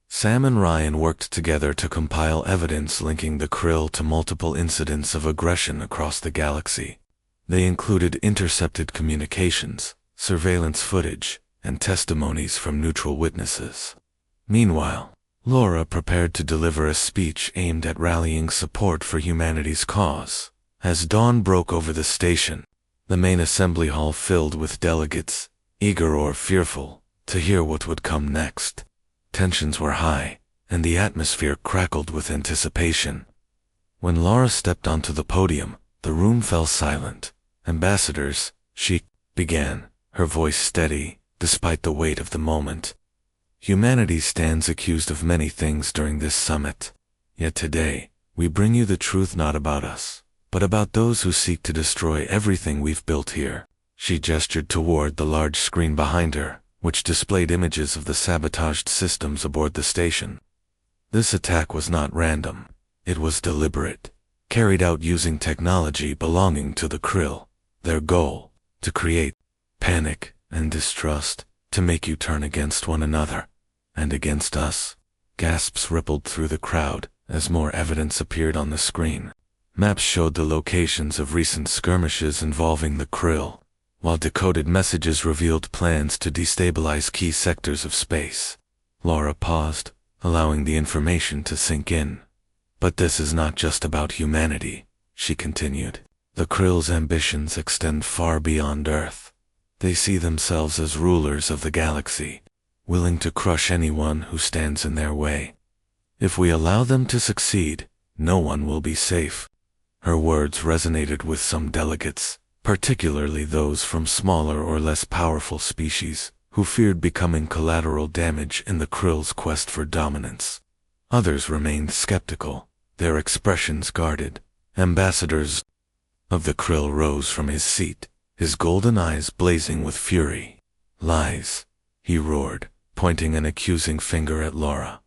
[SPEAKER 1] Sam and Ryan worked together to compile evidence linking the krill to multiple incidents of aggression across the galaxy. They included intercepted communications, surveillance footage, and testimonies from neutral witnesses. Meanwhile, Laura prepared to deliver a speech aimed at rallying support for humanity's cause. As dawn broke over the station, the main assembly hall filled with delegates, eager or fearful, to hear what would come next. Tensions were high, and the atmosphere crackled with anticipation. When Laura stepped onto the podium, the room fell silent. Ambassadors, she began, her voice steady, despite the weight of the moment. Humanity stands accused of many things during this summit. Yet today, we bring you the truth not about us, but about those who seek to destroy everything we've built here. She gestured toward the large screen behind her, which displayed images of the sabotaged systems aboard the station. This attack was not random. It was deliberate, carried out using technology belonging to the krill. Their goal, to create panic and distrust, to make you turn against one another. And against us. Gasps rippled through the crowd as more evidence appeared on the screen. Maps showed the locations of recent skirmishes involving the krill, while decoded messages revealed plans to destabilize key sectors of space. Laura paused, allowing the information to sink in. But this is not just about humanity, she continued. The krill's ambitions extend far beyond Earth. They see themselves as rulers of the galaxy, willing to crush anyone who stands in their way. If we allow them to succeed, no one will be safe. Her words resonated with some delegates, particularly those from smaller or less powerful species, who feared becoming collateral damage in the krill's quest for dominance. Others remained skeptical, their expressions guarded. Ambassadors of the krill rose from his seat, his golden eyes blazing with fury. Lies, he roared, pointing an accusing finger at Laura.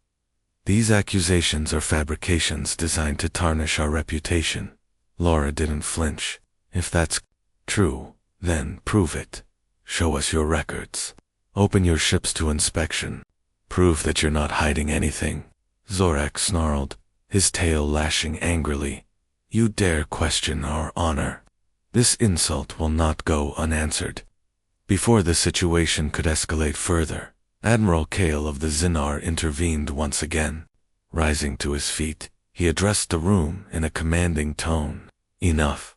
[SPEAKER 1] These accusations are fabrications designed to tarnish our reputation. Laura didn't flinch. If that's true, then prove it. Show us your records. Open your ships to inspection. Prove that you're not hiding anything. Zorak snarled, his tail lashing angrily. You dare question our honor. This insult will not go unanswered. Before the situation could escalate further, Admiral Kale of the Zinnar intervened once again. Rising to his feet, he addressed the room in a commanding tone. Enough.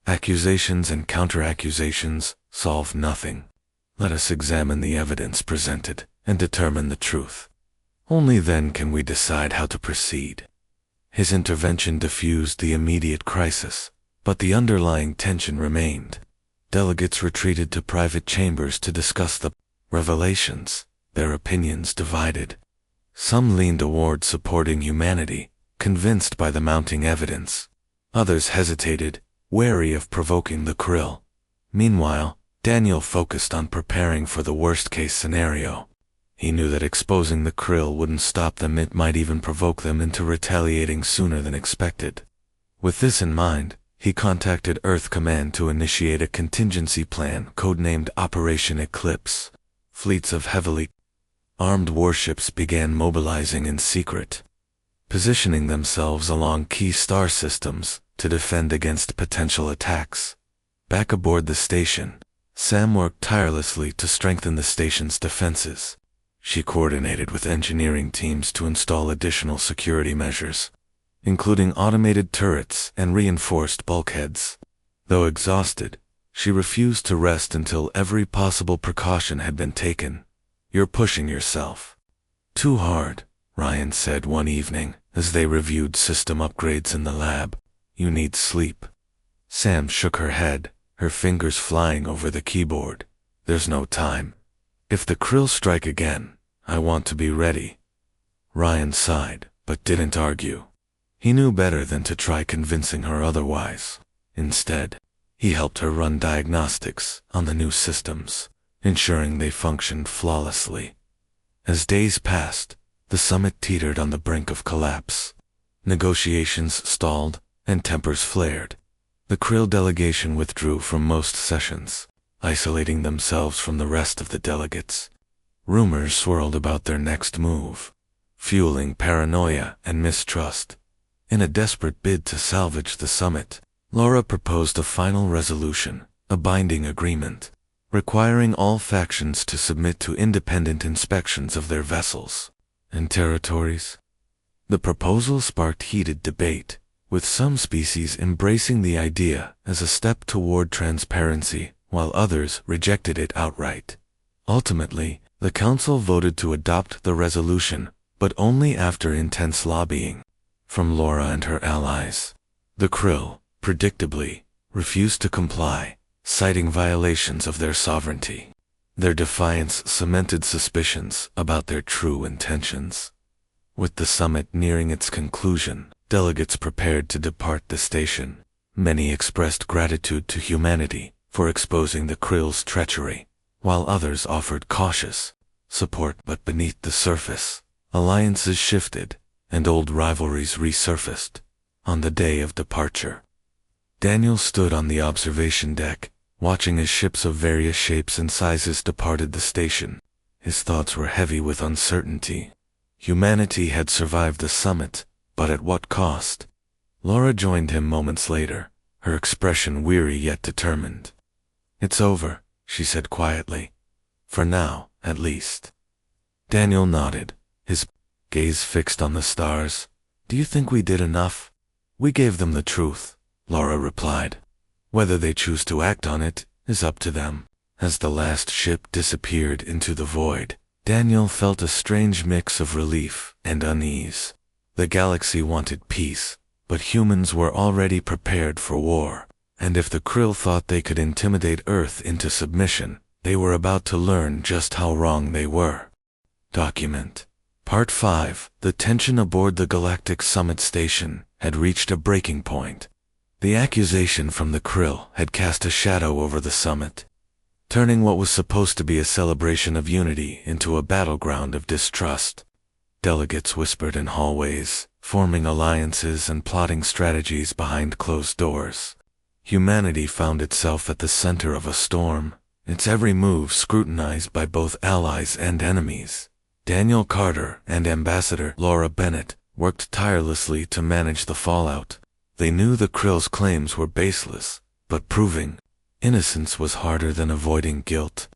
[SPEAKER 1] Accusations and counter-accusations solve nothing. Let us examine the evidence presented and determine the truth. Only then can we decide how to proceed. His intervention diffused the immediate crisis, but the underlying tension remained. Delegates retreated to private chambers to discuss the revelations, their opinions divided. Some leaned toward supporting humanity, convinced by the mounting evidence. Others hesitated, wary of provoking the krill. Meanwhile, Daniel focused on preparing for the worst-case scenario. He knew that exposing the krill wouldn't stop them, it might even provoke them into retaliating sooner than expected. With this in mind, he contacted Earth Command to initiate a contingency plan codenamed Operation Eclipse. Fleets of heavily armed warships began mobilizing in secret, positioning themselves along key star systems to defend against potential attacks. Back aboard the station, Sam worked tirelessly to strengthen the station's defenses. She coordinated with engineering teams to install additional security measures, including automated turrets and reinforced bulkheads. Though exhausted, she refused to rest until every possible precaution had been taken. "You're pushing yourself too hard," Ryan said one evening as they reviewed system upgrades in the lab. "You need sleep." Sam shook her head, her fingers flying over the keyboard. "There's no time. If the krill strike again, I want to be ready." Ryan sighed, but didn't argue. He knew better than to try convincing her otherwise. Instead, he helped her run diagnostics on the new systems, ensuring they functioned flawlessly. As days passed, the summit teetered on the brink of collapse. Negotiations stalled, and tempers flared. The krill delegation withdrew from most sessions, isolating themselves from the rest of the delegates. Rumors swirled about their next move, fueling paranoia and mistrust. In a desperate bid to salvage the summit, Laura proposed a final resolution, a binding agreement, requiring all factions to submit to independent inspections of their vessels and territories. The proposal sparked heated debate, with some species embracing the idea as a step toward transparency, while others rejected it outright. Ultimately, the Council voted to adopt the resolution, but only after intense lobbying from Laura and her allies. The krill, predictably, refused to comply, citing violations of their sovereignty. Their defiance cemented suspicions about their true intentions. With the summit nearing its conclusion, delegates prepared to depart the station. Many expressed gratitude to humanity for exposing the krill's treachery, while others offered cautious support. But beneath the surface, alliances shifted, and old rivalries resurfaced. On the day of departure, Daniel stood on the observation deck, watching as ships of various shapes and sizes departed the station. His thoughts were heavy with uncertainty. Humanity had survived the summit, but at what cost? Laura joined him moments later, her expression weary yet determined. "It's over," she said quietly. "For now, at least." Daniel nodded, his gaze fixed on the stars. "Do you think we did enough?" "We gave them the truth," Laura replied. "Whether they choose to act on it is up to them." As the last ship disappeared into the void, Daniel felt a strange mix of relief and unease. The galaxy wanted peace, but humans were already prepared for war, and if the krill thought they could intimidate Earth into submission, they were about to learn just how wrong they were. Document. Part 5. The tension aboard the Galactic Summit Station had reached a breaking point. The accusation from the krill had cast a shadow over the summit, turning what was supposed to be a celebration of unity into a battleground of distrust. Delegates whispered in hallways, forming alliances and plotting strategies behind closed doors. Humanity found itself at the center of a storm, its every move scrutinized by both allies and enemies. Daniel Carter and Ambassador Laura Bennett worked tirelessly to manage the fallout. They knew the krill's claims were baseless, but proving innocence was harder than avoiding guilt.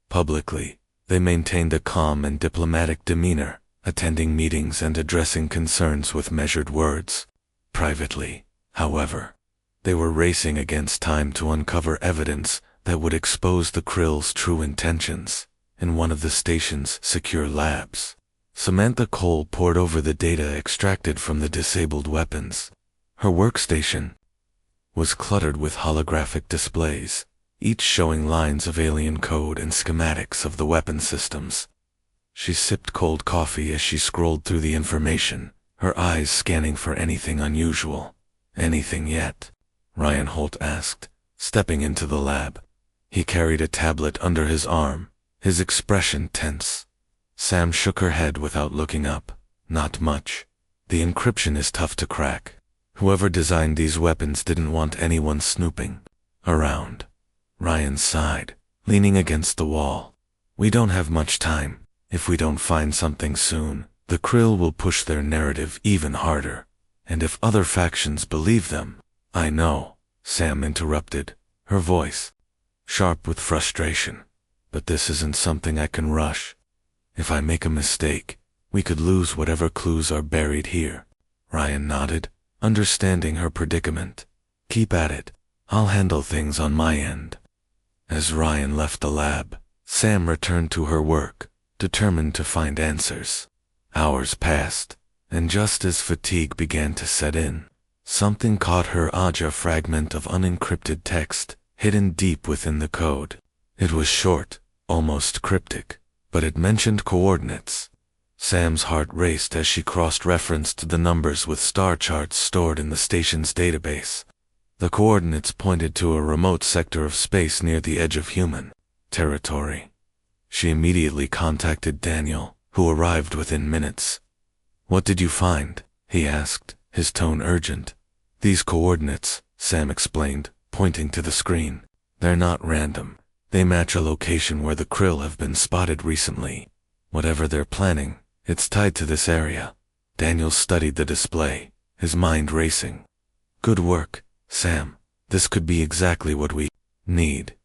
[SPEAKER 1] Publicly, they maintained a calm and diplomatic demeanor, attending meetings and addressing concerns with measured words. Privately, however, they were racing against time to uncover evidence that would expose the krill's true intentions. In one of the station's secure labs, Samantha Cole pored over the data extracted from the disabled weapons. Her workstation was cluttered with holographic displays, each showing lines of alien code and schematics of the weapon systems. She sipped cold coffee as she scrolled through the information, her eyes scanning for anything unusual. "Anything yet?" Ryan Holt asked, stepping into the lab. He carried a tablet under his arm, his expression tense. Sam shook her head without looking up. "Not much. The encryption is tough to crack. Whoever designed these weapons didn't want anyone snooping around." Ryan sighed, leaning against the wall. "We don't have much time. If we don't find something soon, the krill will push their narrative even harder. And if other factions believe them—" "I know," Sam interrupted, her voice sharp with frustration. But this isn't something I can rush. If I make a mistake, we could lose whatever clues are buried here. Ryan nodded, understanding her predicament. Keep at it. I'll handle things on my end. As Ryan left the lab, Sam returned to her work, determined to find answers. Hours passed, and just as fatigue began to set in, something caught her eye: a fragment of unencrypted text, hidden deep within the code. It was short, almost cryptic, but it mentioned coordinates. Sam's heart raced as she cross-referenced the numbers with star charts stored in the station's database. The coordinates pointed to a remote sector of space near the edge of human territory. She immediately contacted Daniel, who arrived within minutes. "What did you find?" he asked, his tone urgent. "These coordinates," Sam explained, pointing to the screen. "They're not random. They match a location where the krill have been spotted recently. Whatever they're planning, it's tied to this area." Daniel studied the display, his mind racing. "Good work, Sam. This could be exactly what we need."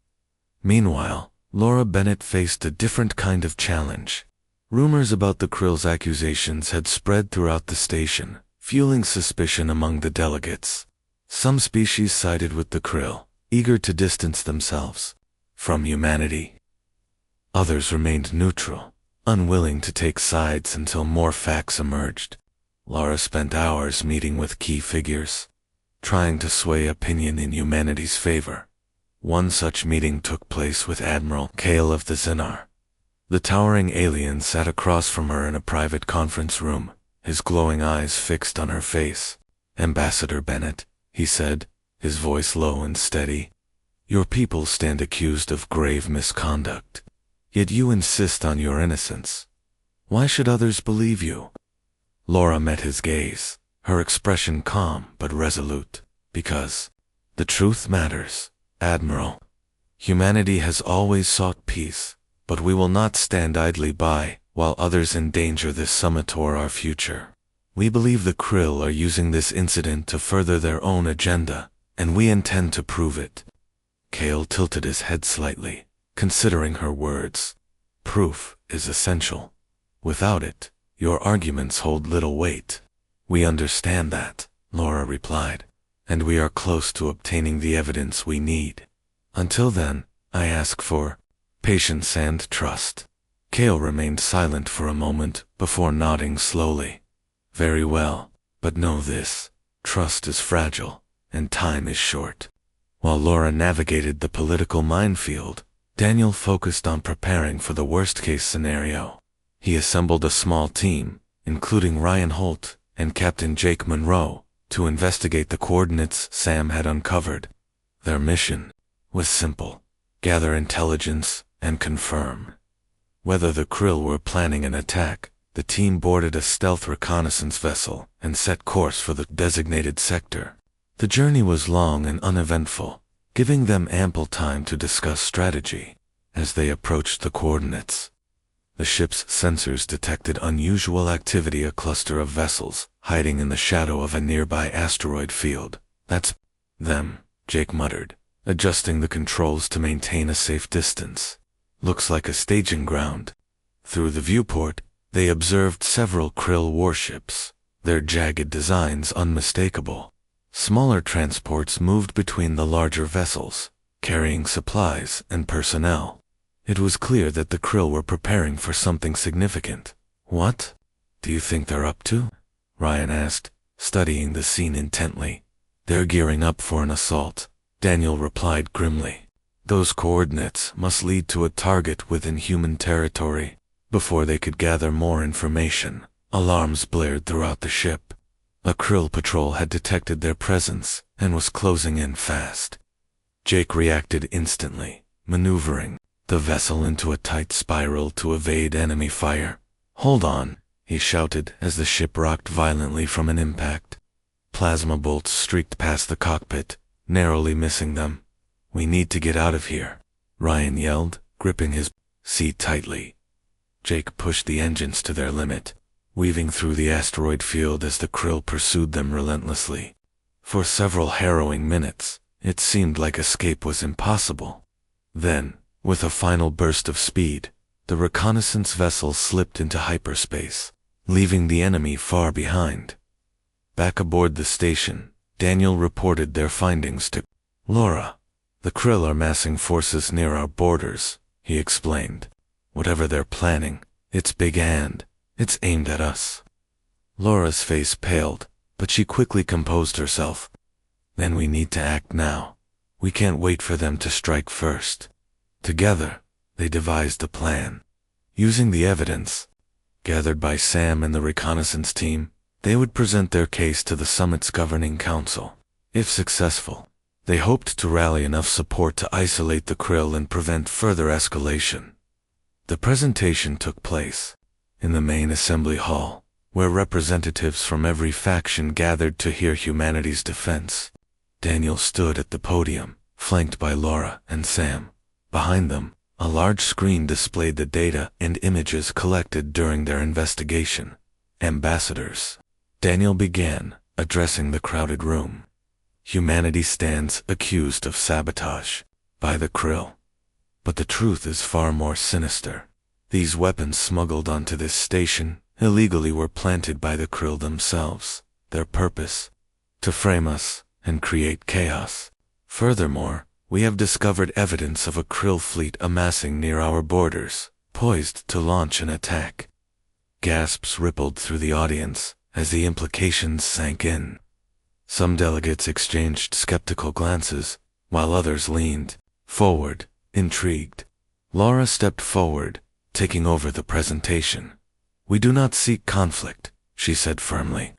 [SPEAKER 1] Meanwhile, Laura Bennett faced a different kind of challenge. Rumors about the krill's accusations had spread throughout the station, fueling suspicion among the delegates. Some species sided with the krill, eager to distance themselves from humanity. Others remained neutral, unwilling to take sides until more facts emerged. Laura spent hours meeting with key figures, trying to sway opinion in humanity's favor. One such meeting took place with Admiral Kale of the Xenar. The towering alien sat across from her in a private conference room, his glowing eyes fixed on her face. "Ambassador Bennett," he said, his voice low and steady, "your people stand accused of grave misconduct. Yet you insist on your innocence. Why should others believe you?" Laura met his gaze, her expression calm but resolute. "Because the truth matters, Admiral. Humanity has always sought peace, but we will not stand idly by while others endanger this summit or our future. We believe the krill are using this incident to further their own agenda, and we intend to prove it." Kale tilted his head slightly, considering her words. "Proof is essential. Without it, your arguments hold little weight." "We understand that," Laura replied, "and we are close to obtaining the evidence we need. Until then, I ask for patience and trust." Kale remained silent for a moment before nodding slowly. "Very well, but know this: trust is fragile, and time is short." While Laura navigated the political minefield, Daniel focused on preparing for the worst-case scenario. He assembled a small team, including Ryan Holt and Captain Jake Monroe, to investigate the coordinates Sam had uncovered. Their mission was simple: gather intelligence and confirm. Whether the krill were planning an attack, the team boarded a stealth reconnaissance vessel and set course for the designated sector. The journey was long and uneventful, giving them ample time to discuss strategy. As they approached the coordinates, the ship's sensors detected unusual activity: a cluster of vessels hiding in the shadow of a nearby asteroid field. "That's them," Jake muttered, adjusting the controls to maintain a safe distance. "Looks like a staging ground." Through the viewport, they observed several krill warships, their jagged designs unmistakable. Smaller transports moved between the larger vessels, carrying supplies and personnel. It was clear that the krill were preparing for something significant. "What do you think they're up to?" Ryan asked, studying the scene intently. "They're gearing up for an assault," Daniel replied grimly. "Those coordinates must lead to a target within human territory." Before they could gather more information, alarms blared throughout the ship. A krill patrol had detected their presence and was closing in fast. Jake reacted instantly, maneuvering the vessel into a tight spiral to evade enemy fire. "Hold on," he shouted as the ship rocked violently from an impact. Plasma bolts streaked past the cockpit, narrowly missing them. "We need to get out of here," Ryan yelled, gripping his seat tightly. Jake pushed the engines to their limit, weaving through the asteroid field as the krill pursued them relentlessly. For several harrowing minutes, it seemed like escape was impossible. Then, with a final burst of speed, the reconnaissance vessel slipped into hyperspace, leaving the enemy far behind. Back aboard the station, Daniel reported their findings to Laura. The Krill are massing forces near our borders, he explained. Whatever they're planning, it's big and it's aimed at us. Laura's face paled, but she quickly composed herself. Then we need to act now. We can't wait for them to strike first. Together, they devised a plan. Using the evidence gathered by Sam and the reconnaissance team, they would present their case to the summit's governing council. If successful, they hoped to rally enough support to isolate the Krill and prevent further escalation. The presentation took place in the main assembly hall, where representatives from every faction gathered to hear humanity's defense. Daniel stood at the podium, flanked by Laura and Sam. Behind them, a large screen displayed the data and images collected during their investigation. Ambassadors. Daniel began, addressing the crowded room. Humanity stands accused of sabotage by the Krill. But the truth is far more sinister. These weapons smuggled onto this station illegally were planted by the Krill themselves. Their purpose? To frame us and create chaos. Furthermore, we have discovered evidence of a Krill fleet amassing near our borders, poised to launch an attack. Gasps rippled through the audience as the implications sank in. Some delegates exchanged skeptical glances, while others leaned forward, intrigued. Laura stepped forward, taking over the presentation. We do not seek conflict, she said firmly,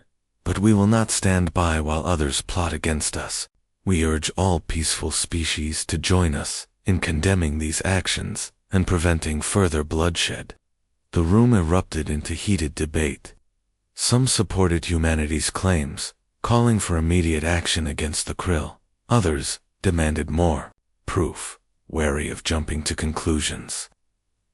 [SPEAKER 1] but we will not stand by while others plot against us. We urge all peaceful species to join us in condemning these actions and preventing further bloodshed. The room erupted into heated debate. Some supported humanity's claims, calling for immediate action against the Krill. Others demanded more proof, wary of jumping to conclusions.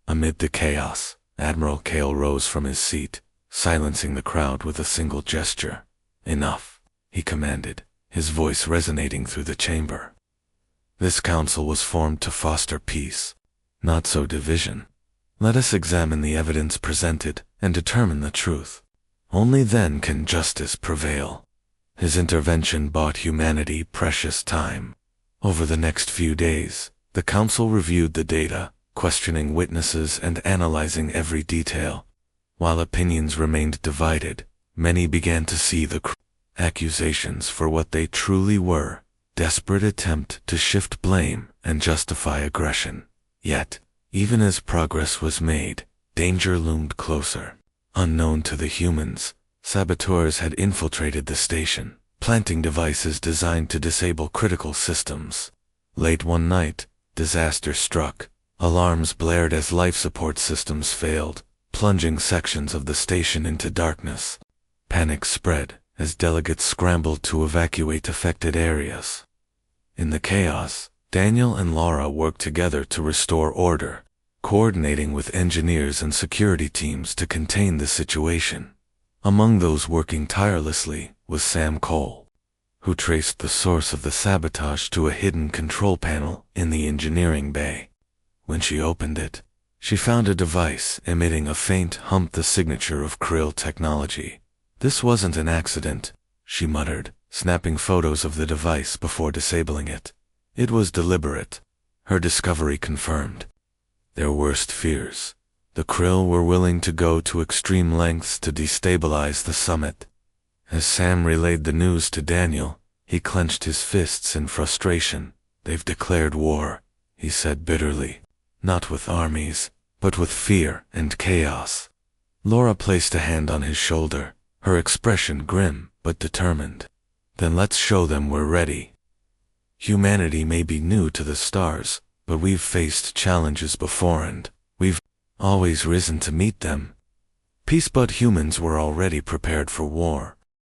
[SPEAKER 1] Amid the chaos, Admiral Kale rose from his seat, silencing the crowd with a single gesture. Enough, he commanded, his voice resonating through the chamber. This council was formed to foster peace, not sow division. Let us examine the evidence presented and determine the truth. Only then can justice prevail. His intervention bought humanity precious time. Over the next few days, the council reviewed the data, questioning witnesses and analyzing every detail. While opinions remained divided, many began to see the accusations for what they truly were: desperate attempt to shift blame and justify aggression. Yet, even as progress was made, danger loomed closer. Unknown to the humans, saboteurs had infiltrated the station, planting devices designed to disable critical systems. Late one night, disaster struck. Alarms blared as life support systems failed, plunging sections of the station into darkness. Panic spread as delegates scrambled to evacuate affected areas. In the chaos, Daniel and Laura worked together to restore order, coordinating with engineers and security teams to contain the situation. Among those working tirelessly was Sam Cole, who traced the source of the sabotage to a hidden control panel in the engineering bay. When she opened it, she found a device emitting a faint hum, the signature of Krill technology. This wasn't an accident, she muttered, snapping photos of the device before disabling it. It was deliberate. Her discovery confirmed their worst fears. The Krill were willing to go to extreme lengths to destabilize the summit. As Sam relayed the news to Daniel, he clenched his fists in frustration. They've declared war, he said bitterly. Not with armies, but with fear and chaos. Laura placed a hand on his shoulder, her expression grim but determined. Then let's show them we're ready. Humanity may be new to the stars, but we've faced challenges before and we've always risen to meet them. Peace, but humans were already prepared for war.